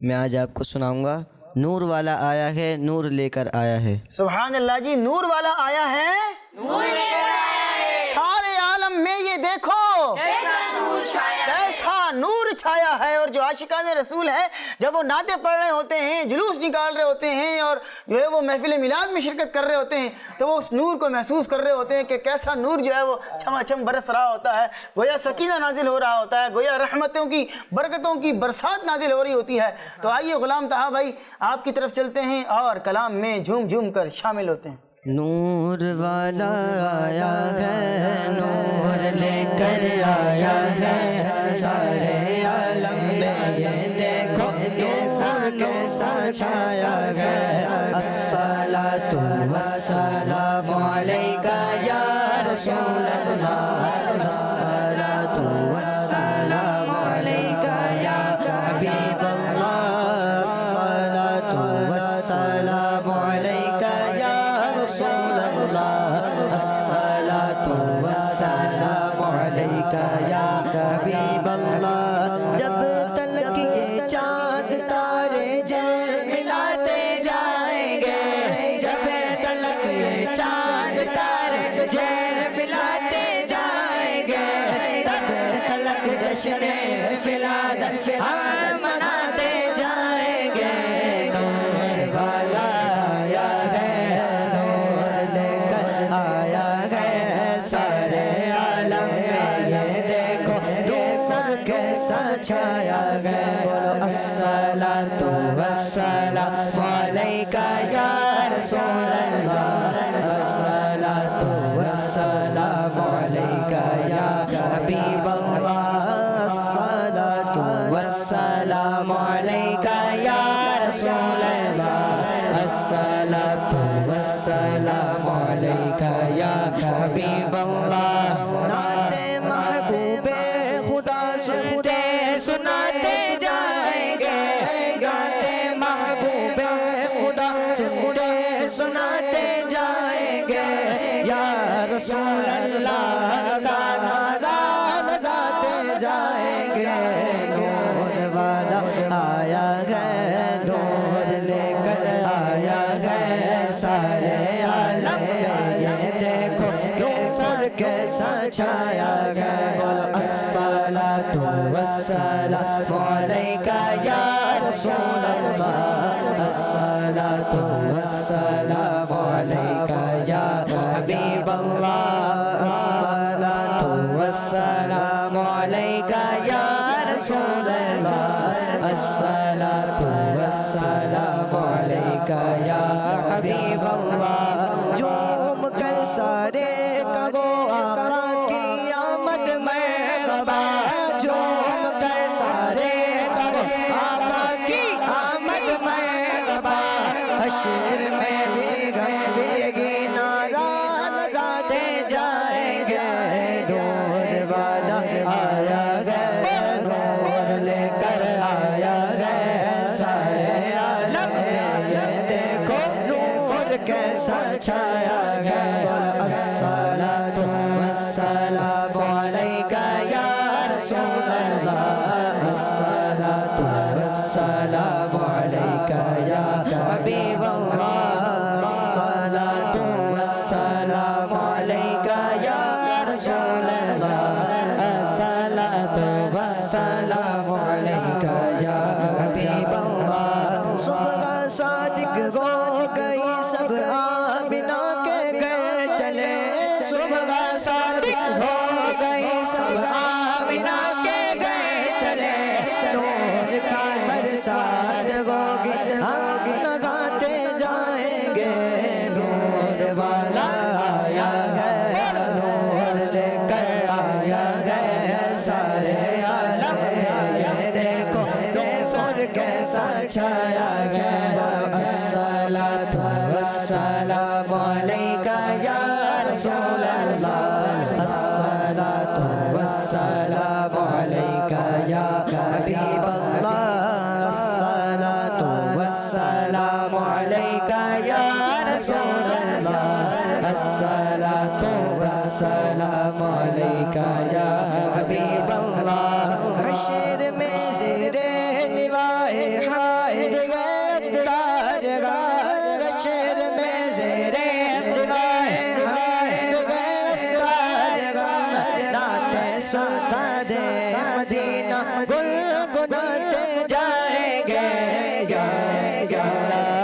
[SPEAKER 11] میں آج آپ کو سناؤں گا نور والا آیا ہے، نور لے کر آیا ہے۔
[SPEAKER 2] سبحان اللہ جی، نور والا آیا ہے، نور لے کر آیا ہے۔ سارے عالم میں یہ دیکھو کیسا نور چھایا ہے۔ اور جو عاشقان رسول ہیں جب وہ نعتیں پڑھ رہے ہوتے ہیں، جلوس نکال رہے ہوتے ہیں، اور جو ہے وہ محفل میلاد میں شرکت کر رہے ہوتے ہیں، تو وہ اس نور کو محسوس کر رہے ہوتے ہیں کہ کیسا نور جو ہے وہ چھما چھم برس رہا ہوتا ہے، گویا سکینہ نازل ہو رہا ہوتا ہے، گویا رحمتوں کی برکتوں کی برسات نازل ہو رہی ہوتی ہے۔ تو آئیے غلام طہا بھائی آپ کی طرف چلتے ہیں اور کلام میں جھوم جھوم کر شامل ہوتے ہیں۔
[SPEAKER 11] نور والا آیا ہے، نور لے کر آیا ہے، سارے عالم میں یہ دیکھو نور کیسا چھایا ہے۔ الصلاۃ والسلام علیکہ یا رسول اللہ، الصلاۃ والسلام علیکہ یا حبیب اللہ، الصلاۃ والسلام علیکہ یا رسول اللہ، الصلاۃ والسلام علیکہ یا حبیب اللہ۔ جب تلک یہ چاند تارے جل ملاتے جائیں گے، جب تلک یہ چاند تارے جل ملاتے جائیں گے، تب تلک جشن ولادت ہم مناتے جائیں گے۔ نور والا آیا ہے،
[SPEAKER 8] کیسا چھایا گیا بولو الصلاۃ والسلام علیکہ یا رسول اللہ الصلاۃ والسلام علیکہ یا حبیب اللہ الصلاۃ والسلام علیکہ یا رسول اللہ الصلاۃ والسلام علیکہ یا حبیب اللہ نعت محبوب خدا سنتے سناتے جائیں گے گاتے محبوب خدا سنتے سناتے جائیں گے یا رسول اللہ کا نعرہ لگاتے جائیں گے نور والا آیا ہے نور لے کر آیا ہے سارے عالم میں یہ دیکھو نور کیسا چھایا گیا بولو الصلاۃ والسلام علیکہ یا رسول اللہ الصلاۃ والسلام علیکہ یا حبیب اللہ الصلاۃ والسلام علیکہ یا رسول اللہ الصلاۃ والسلام علیکہ یا حبیب اللہ جھوم کر سارے کہو آقا کی آمد مرحبا جھوم کر سارے کہو آقا کی آمد مرحبا حشر میں بھی غم یہ نعرہ لگاتے جائیں گے نور والا آیا گیا نور لے کر آیا گیا سارے عالم میں یہ دیکھو نور کیسا چھایا گیا الصلاۃ والسلام علیکہ یا رسول اللہ الصلاۃ والسلام علیکہ یا حبیب اللہ الصلاۃ والسلام علیکہ یا رسول اللہ الصلاۃ والسلام علیکہ یا حبیب اللہ صبح صادق ہو گئی سب آمنہ کے گھر چلے صبح صادق ہو گئی سب آمنہ کے گھر چلے نور کی برسات ہوگی ہم لگاتے جائیں گے نور والا آیا ہے نور لے کر آیا ہے سارے عالم میں یہ دیکھو نور کیسا چھایا گیا الصلاۃ والسلام علیکہ یا رسول اللہ الصلاۃ والسلام علیکہ یا حبیب اللہ الصلاۃ والسلام علیکہ یا رسول اللہ الصلاۃ والسلام علیکہ یا حبیب اللہ حشر میں زیر لوائے حمد گئے حشر میں زیر لوائے حمد گئے نعت سلطان مدینہ گنگناتے جائیں گے یا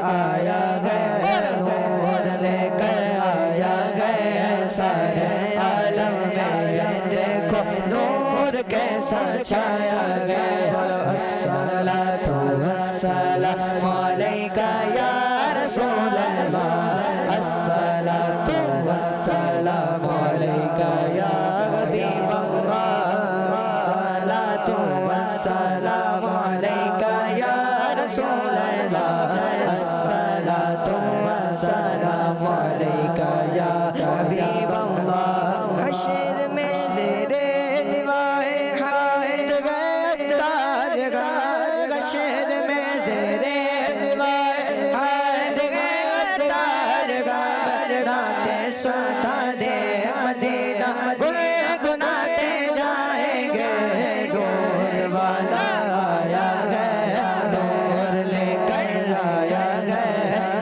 [SPEAKER 8] آیا گیا نور لے کر آیا گیا سارے عالم میں یہ دیکھو نور کیسا چھایا گیا بولو الصلاۃ والسلام علیکہ یا رسول اللہ الصلاۃ والسلام علیکہ یا حبیب اللہ الصلاۃ والسلام علیکہ یا رسول اللہ الصلاۃ والسلام علیکہ یا حبیب اللہ حشر میں زیر لوائے حمد گئے حشر میں زیر لوائے حمد گئے نعت سلطان مدینہ گنگناتے جائیں گے نور والا آیا ہے نور لے کر آیا ہے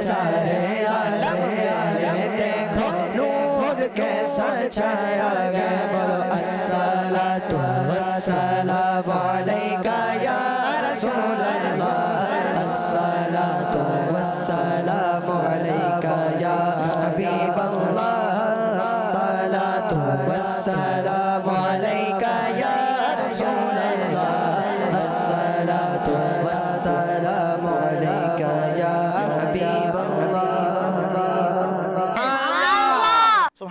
[SPEAKER 8] سارے عالم میں دیکھو نور کیسا چھایا گیا بولو الصلاۃ والسلام علیکہ یا رسول اللہ الصلاۃ والسلام علیکہ یا حبیب اللہ الصلاۃ والسلام علیکہ یا رسول اللہ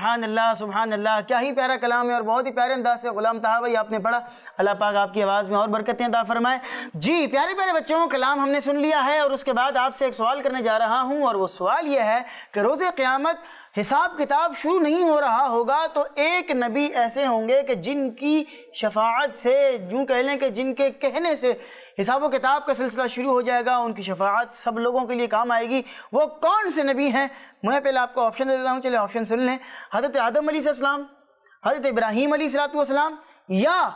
[SPEAKER 2] سبحان اللہ، کیا ہی پیارا کلام ہے اور بہت ہی پیارے انداز سے غلام طہا بھائی آپ نے پڑھا. اللہ پاک آپ کی آواز میں اور برکتیں عطا فرمائے. جی پیارے پیارے بچوں، کلام ہم نے سن لیا ہے اور اس کے بعد آپ سے ایک سوال کرنے جا رہا ہوں، اور وہ سوال یہ ہے کہ روز قیامت حساب کتاب شروع نہیں ہو رہا ہوگا تو ایک نبی ایسے ہوں گے کہ جن کی شفاعت سے، یوں کہہ لیں کہ جن کے کہنے سے حساب و کتاب کا سلسلہ شروع ہو جائے گا، ان کی شفاعت سب لوگوں کے لیے کام آئے گی. وہ کون سے نبی ہیں؟ میں پہلے آپ کو آپشن دے دیتا ہوں، چلے آپشن سن لیں. حضرت آدم علیہ السلام، حضرت ابراہیم علیہ السلام، یا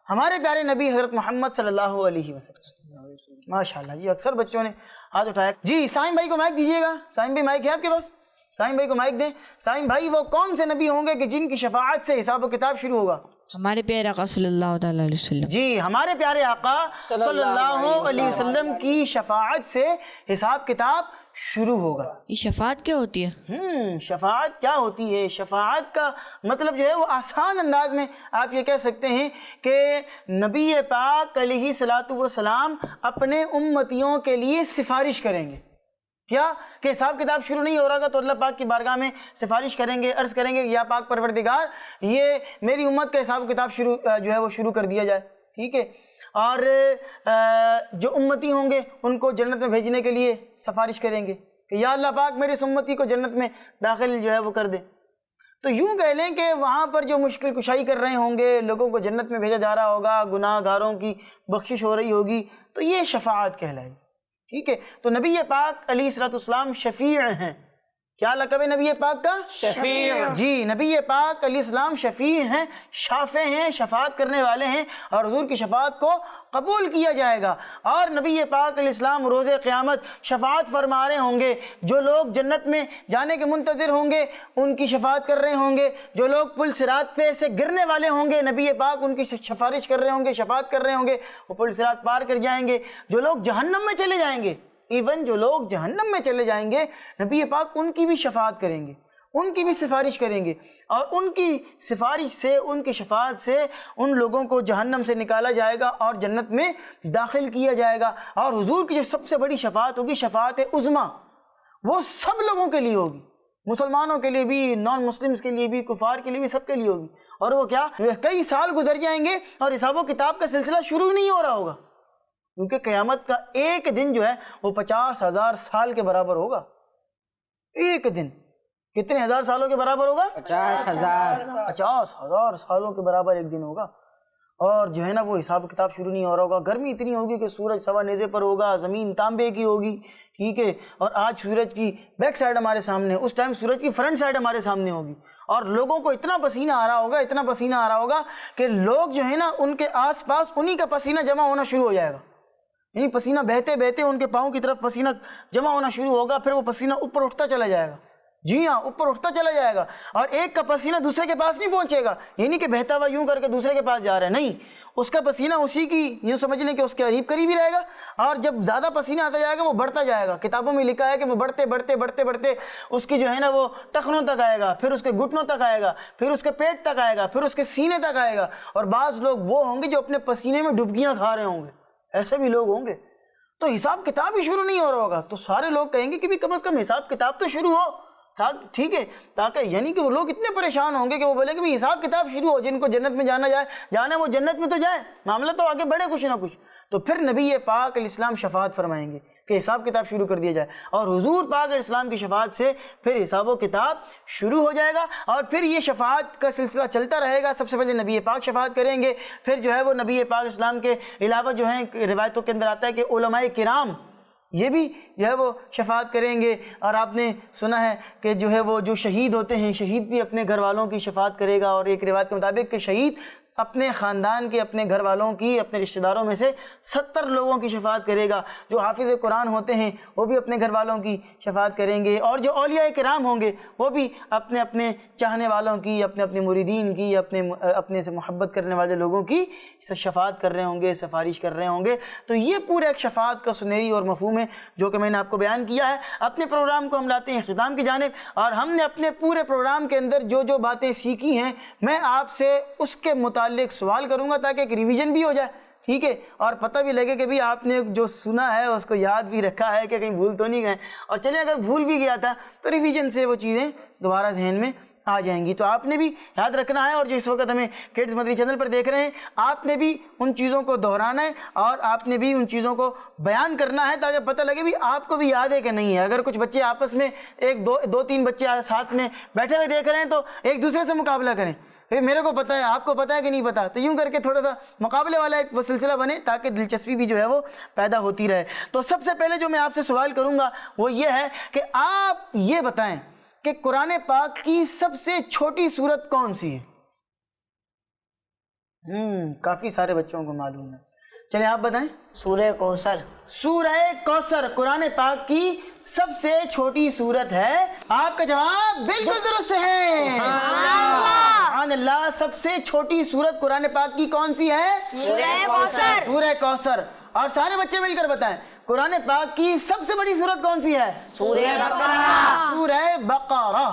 [SPEAKER 2] ہمارے پیارے نبی حضرت محمد صلی اللہ علیہ وسلم. ماشاءاللہ جی، اکثر بچوں نے ہاتھ اٹھایا. جی سائم بھائی کو مائک دیجیے گا. سائم بھائی مائک ہے آپ کے پاس؟ سائم بھائی کو مائک دیں. سائم بھائی، وہ کون سے نبی ہوں گے کہ جن کی شفاعت سے حساب و کتاب شروع ہوگا؟
[SPEAKER 10] ہمارے پیارے آقا صلی اللہ تعالیٰ علیہ وسلم.
[SPEAKER 2] جی ہمارے پیارے آقا صلی اللہ علیہ وسلم کی شفاعت سے حساب کتاب شروع ہوگا.
[SPEAKER 10] یہ شفاعت کیا ہوتی ہے؟
[SPEAKER 2] شفاعت کیا ہوتی ہے؟ شفاعت کا مطلب جو ہے وہ آسان انداز میں آپ یہ کہہ سکتے ہیں کہ نبی پاک علیہ الصلوۃ والسلام اپنے امتیوں کے لیے سفارش کریں گے. کیا کہ حساب کتاب شروع نہیں ہو رہا گا تو اللہ پاک کی بارگاہ میں سفارش کریں گے، عرض کریں گے یا پاک پروردگار یہ میری امت کا حساب کتاب شروع جو ہے وہ شروع کر دیا جائے. ٹھیک ہے، اور جو امتی ہوں گے ان کو جنت میں بھیجنے کے لیے سفارش کریں گے کہ یا اللہ پاک میری اس امتی کو جنت میں داخل جو ہے وہ کر دے. تو یوں کہہ لیں کہ وہاں پر جو مشکل کشائی کر رہے ہوں گے، لوگوں کو جنت میں بھیجا جا رہا ہوگا، گناہ گاروں کی بخشش ہو رہی ہوگی، تو یہ شفاعت کہلائے گی. ٹھیک ہے، تو نبی پاک علیہ الصلوۃ والسلام شفیع ہیں. کیا لقب ہے نبی پاک کا؟
[SPEAKER 5] شفیع. جی
[SPEAKER 2] نبی پاک علیہ السلام شفیع ہیں، شافع ہیں، شفاعت کرنے والے ہیں، اور حضور کی شفاعت کو قبول کیا جائے گا. اور نبی پاک علیہ السلام روز قیامت شفاعت فرما رہے ہوں گے. جو لوگ جنت میں جانے کے منتظر ہوں گے ان کی شفاعت کر رہے ہوں گے. جو لوگ پل صراط پہ سے گرنے والے ہوں گے نبی پاک ان کی سفارش کر رہے ہوں گے، شفاعت کر رہے ہوں گے، وہ پل صراط پار کر جائیں گے. جو لوگ جہنم میں چلے جائیں گے، ایون جو لوگ جہنم میں چلے جائیں گے، نبی پاک ان کی بھی شفاعت کریں گے، ان کی بھی سفارش کریں گے، اور ان کی سفارش سے، ان کی شفاعت سے ان لوگوں کو جہنم سے نکالا جائے گا اور جنت میں داخل کیا جائے گا. اور حضور کی جو سب سے بڑی شفاعت ہوگی، شفاعت عظمیٰ، وہ سب لوگوں کے لیے ہوگی، مسلمانوں کے لیے بھی، نان مسلمز کے لیے بھی، کفار کے لیے بھی، سب کے لیے ہوگی. اور وہ کیا؟ کئی سال گزر جائیں گے اور حساب و کتاب کا سلسلہ شروع نہیں ہو رہا ہوگا، کیونکہ قیامت کا ایک دن جو ہے وہ 50,000 سال کے برابر ہوگا. ایک دن کتنے ہزار سالوں کے برابر ہوگا؟ 50,000 سالوں کے برابر ایک دن ہوگا. اور جو ہے نا وہ حساب کتاب شروع نہیں ہو رہا ہوگا. گرمی اتنی ہوگی کہ سورج سوا نیزے پر ہوگا، زمین تانبے کی ہوگی. ٹھیک ہے، اور آج سورج کی بیک سائڈ ہمارے سامنے، اس ٹائم سورج کی فرنٹ سائڈ ہمارے سامنے ہوگی. اور لوگوں کو اتنا پسینہ آ رہا ہوگا، اتنا پسینہ آ رہا ہوگا کہ لوگ جو ہے نا ان کے آس پاس انہی کا پسینہ جمع ہونا شروع ہو جائے گا. یعنی پسینہ بہتے بہتے ان کے پاؤں کی طرف پسینہ جمع ہونا شروع ہوگا، پھر وہ پسینہ اوپر اٹھتا چلا جائے گا. جی ہاں، اوپر اٹھتا چلا جائے گا، اور ایک کا پسینہ دوسرے کے پاس نہیں پہنچے گا. یعنی کہ بہتا ہوا یوں کر کے دوسرے کے پاس جا رہا ہے، نہیں، اس کا پسینہ اسی کی یوں سمجھ لیں کہ اس کے قریب ہی رہے گا. اور جب زیادہ پسینہ آتا جائے گا وہ بڑھتا جائے گا. کتابوں میں لکھا ہے کہ وہ بڑھتے بڑھتے بڑھتے بڑھتے اس کی جو ہے نا وہ ٹخنوں تک آئے گا، پھر اس کے گھٹنوں تک آئے گا، پھر اس کے پیٹ تک آئے گا، پھر اس کے سینے تک آئے گا. اور بعض لوگ وہ ہوں گے جو اپنے پسینے میں ڈبکیاں کھا رہے ہوں گے، ایسے بھی لوگ ہوں گے. تو حساب کتاب ہی شروع نہیں ہو رہا ہوگا. تو سارے لوگ کہیں گے کہ بھی کم از کم حساب کتاب تو شروع ہو. ٹھیک ہے، تاکہ یعنی کہ وہ لوگ اتنے پریشان ہوں گے کہ وہ بولیں کہ حساب کتاب شروع ہو. جن کو جنت میں جانا ہے وہ جنت میں تو جائے، معاملہ تو آگے بڑھے کچھ نہ کچھ. تو پھر نبی پاک علیہ السلام شفاعت فرمائیں گے کہ حساب کتاب شروع کر دیا جائے. اور حضور پاک علیہ السلام کی شفاعت سے پھر حساب و کتاب شروع ہو جائے گا. اور پھر یہ شفاعت کا سلسلہ چلتا رہے گا. سب سے پہلے نبی پاک شفاعت کریں گے، پھر جو ہے وہ نبی پاک علیہ السلام کے علاوہ جو ہیں روایتوں کے اندر آتا ہے کہ علماء کرام یہ بھی جو ہے وہ شفاعت کریں گے. اور آپ نے سنا ہے کہ جو ہے وہ جو شہید ہوتے ہیں، شہید بھی اپنے گھر والوں کی شفاعت کرے گا. اور ایک روایت کے مطابق کہ شہید اپنے خاندان کے، اپنے گھر والوں کی، اپنے رشتہ داروں میں سے 70 لوگوں کی شفاعت کرے گا. جو حافظ قرآن ہوتے ہیں وہ بھی اپنے گھر والوں کی شفاعت کریں گے. اور جو اولیاء کرام ہوں گے وہ بھی اپنے اپنے چاہنے والوں کی، اپنے اپنے مریدین کی، اپنے سے محبت کرنے والے لوگوں کی شفاعت کر رہے ہوں گے، سفارش کر رہے ہوں گے. تو یہ پورا ایک شفاعت کا سنہری اور مفہوم ہے جو کہ میں نے آپ کو بیان کیا ہے. اپنے پروگرام کو ہم لاتے ہیں اختتام کی جانب، اور ہم نے اپنے پورے پروگرام کے اندر جو جو باتیں سیکھی ہیں میں آپ سے اس کے متعلق سوال کروں گا تاکہ ایک ریویژن بھی ہو جائے. ٹھیک ہے، اور پتہ بھی لگے کہ بھی آپ نے جو سنا ہے اس کو یاد بھی رکھا ہے کہ کہیں بھول تو نہیں گئے. اور چلیں اگر بھول بھی گیا تھا تو ریویژن سے وہ چیزیں دوبارہ ذہن میں آ جائیں گی۔ تو آپ نے بھی یاد رکھنا ہے، اور جو اس وقت ہمیں کڈز مدنی چینل پر دیکھ رہے ہیں، آپ نے بھی ان چیزوں کو دہرانا ہے اور آپ نے بھی ان چیزوں کو بیان کرنا ہے تاکہ پتہ لگے بھی آپ کو بھی یاد ہے کہ نہیں ہے۔ اگر کچھ بچے آپس میں دو تین بچے ساتھ میں بیٹھے ہوئے دیکھ رہے ہیں تو ایک دوسرے سے مقابلہ کریں، میرے کو پتہ ہے، آپ کو پتہ ہے کہ نہیں پتہ، تو یوں کر کے تھوڑا سا مقابلے والا ایک وہ سلسلہ بنے تاکہ دلچسپی بھی جو ہے وہ پیدا ہوتی رہے۔ تو سب سے پہلے جو میں آپ سے سوال کروں گا وہ یہ ہے کہ آپ یہ بتائیں کہ قرآن پاک کی سب سے چھوٹی سورت کون سی ہے؟ کافی سارے بچوں کو معلوم ہے، چلیں آپ بتائیں۔
[SPEAKER 4] سورہ کوثر۔
[SPEAKER 2] سورہ کوثر قرآن پاک کی سب سے چھوٹی سورت ہے۔ آپ کا جواب بالکل درست ہے، سبحان اللہ۔ سب سے چھوٹی سورت قرآن پاک کی کون سی ہے؟
[SPEAKER 6] سورہ کوثر۔
[SPEAKER 2] سورہ کوثر۔ اور سارے بچے مل کر بتائیں قرآن پاک کی سب سے بڑی سورت کون سی ہے؟
[SPEAKER 4] سورہ بقرہ۔
[SPEAKER 2] سورہ بقرہ۔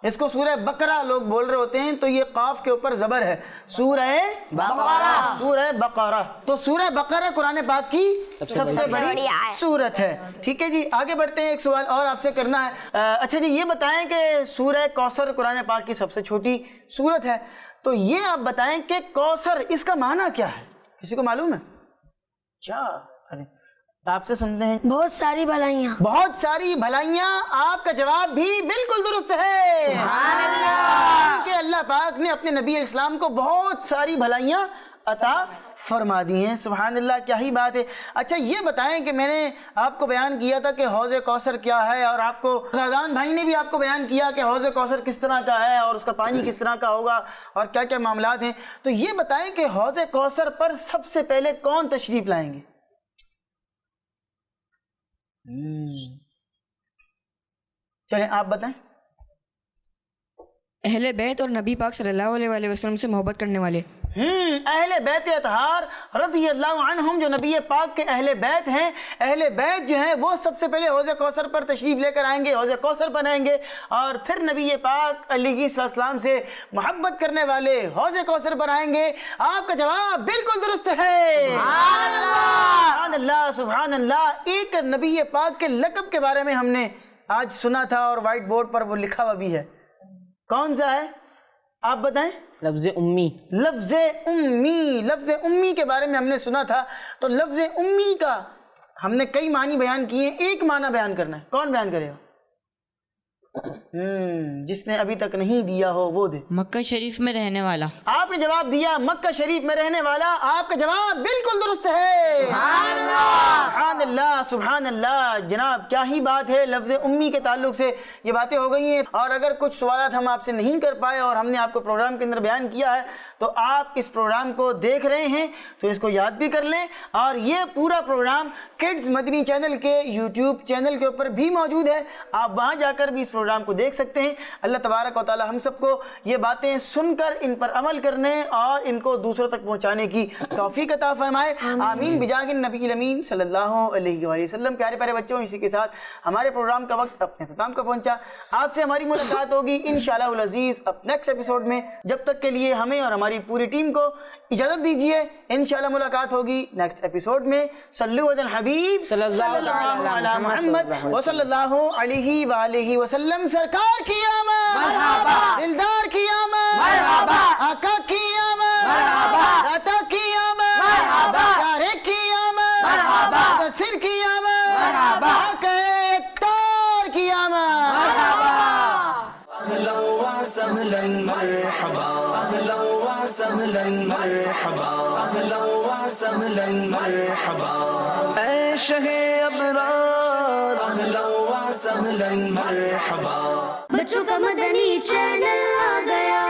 [SPEAKER 2] اس کو سورہ بقرہ لوگ بول رہے ہوتے ہیں تو یہ قاف کے اوپر زبر ہے، سورہ
[SPEAKER 4] بقرہ۔
[SPEAKER 2] سورہ بقرہ۔ تو سورہ بقرہ قرآن پاک کی سب سے بڑی سورت ہے۔ ٹھیک ہے جی، آگے بڑھتے ہیں، ایک سوال اور آپ سے کرنا ہے۔ اچھا جی، یہ بتائیں کہ سورہ کوثر قرآن پاک کی سب سے چھوٹی سورت ہے، تو یہ آپ بتائیں کہ کوثر اس کا معنی کیا ہے؟ کسی کو معلوم ہے؟ کیا آپ سے سنتے ہیں۔
[SPEAKER 7] بہت ساری بھلائیاں۔
[SPEAKER 2] بہت ساری بھلائیاں۔ آپ کا جواب بھی بالکل درست ہے، سبحان اللہ، کہ اللہ پاک نے اپنے نبی علیہ السلام کو بہت ساری بھلائیاں عطا فرما دی ہیں۔ سبحان اللہ، کیا ہی بات ہے۔ اچھا یہ بتائیں کہ میں نے آپ کو بیان کیا تھا کہ حوض کوثر کیا ہے، اور آپ کو شہزان بھائی نے بھی آپ کو بیان کیا کہ حوض کوثر کس طرح کا ہے اور اس کا پانی کس طرح کا ہوگا اور کیا کیا معاملات ہیں۔ تو یہ بتائیں کہ حوض کوثر پر سب سے پہلے کون تشریف لائیں گے؟ چلیں آپ بتائیں۔
[SPEAKER 10] اہل بیت اور نبی پاک صلی اللہ علیہ وآلہ وسلم سے محبت کرنے والے۔
[SPEAKER 2] اہل بیت اطہار رضی اللہ عنہم، جو نبی پاک کے اہل بیت ہیں، اہل بیت جو ہیں وہ سب سے پہلے حوض کوثر پر تشریف لے کر آئیں گے، حوض کوثر پر آئیں گے، اور پھر نبی پاک علیہ السلام سے محبت کرنے والے حوض کوثر پر آئیں گے۔ آپ کا جواب بالکل درست ہے، سبحان اللہ، سبحان اللہ۔ ایک نبی پاک کے لقب کے بارے میں ہم نے آج سنا تھا اور وائٹ بورڈ پر وہ لکھا ہوا بھی ہے، کون سا ہے آپ بتائیں؟
[SPEAKER 5] لفظ امی۔
[SPEAKER 2] لفظ امی، لفظ امی کے بارے میں ہم نے سنا تھا۔ تو لفظ امی کا ہم نے کئی معنی بیان کیے ہیں، ایک معنی بیان کرنا ہے، کون بیان کرے گا؟ جس نے ابھی تک نہیں دیا ہو وہ دے۔
[SPEAKER 10] مکہ شریف میں رہنے والا۔
[SPEAKER 2] آپ نے جواب دیا مکہ شریف میں رہنے والا، آپ کا جواب بالکل درست ہے، سبحان اللہ، سبحان اللہ، سبحان اللہ۔ جناب کیا ہی بات ہے، لفظ امی کے تعلق سے یہ باتیں ہو گئی ہیں، اور اگر کچھ سوالات ہم آپ سے نہیں کر پائے اور ہم نے آپ کو پروگرام کے اندر بیان کیا ہے تو آپ اس پروگرام کو دیکھ رہے ہیں تو اس کو یاد بھی کر لیں، اور یہ پورا پروگرام کڈز مدنی چینل کے یوٹیوب چینل کے اوپر بھی موجود ہے، آپ وہاں جا کر بھی اس پروگرام کو دیکھ سکتے ہیں۔ اللہ تبارک و تعالی ہم سب کو یہ باتیں سن کر ان پر عمل کرنے اور ان کو دوسروں تک پہنچانے کی توفیق عطا فرمائے، آمین بجاہ النبی الامین صلی اللہ علیہ وآلہ وسلم۔ پیارے پیارے بچوں، اسی کے ساتھ ہمارے پروگرام کا وقت اپنے اختتام کو پہنچا۔ آپ سے ہماری ملاقات ہوگی انشاءاللہ العزیز اب نیکسٹ ایپیسوڈ میں۔ جب تک کے لیے ہمیں اور ہماری پوری ٹیم کو اجازت دیجیے، انشاءاللہ ملاقات ہوگی نیکسٹ ایپیسوڈ میں۔ صلو علی الحبیب صلی اللہ علی محمد وصلی اللہ علیہ وآلہ وسلم۔ سرکار کی آمد، مرحبا، دلدار کی آمد، مرحبا، آقا کی آمد، مرحبا، داتا کی آمد، مرحبا، پیارے کی آمد، مرحبا، بصیر کی آمد، مرحبا، آقا اختار کی آمد، مرحبا،
[SPEAKER 1] أهلا وسهلا مرحبا، أهلا وسهلا مرحبا، أهلا وسهلا مرحبا،
[SPEAKER 2] اے شہ ابرار،
[SPEAKER 1] أهلا وسهلا مرحبا۔
[SPEAKER 6] بچوں کا مدنی چینل آ گیا۔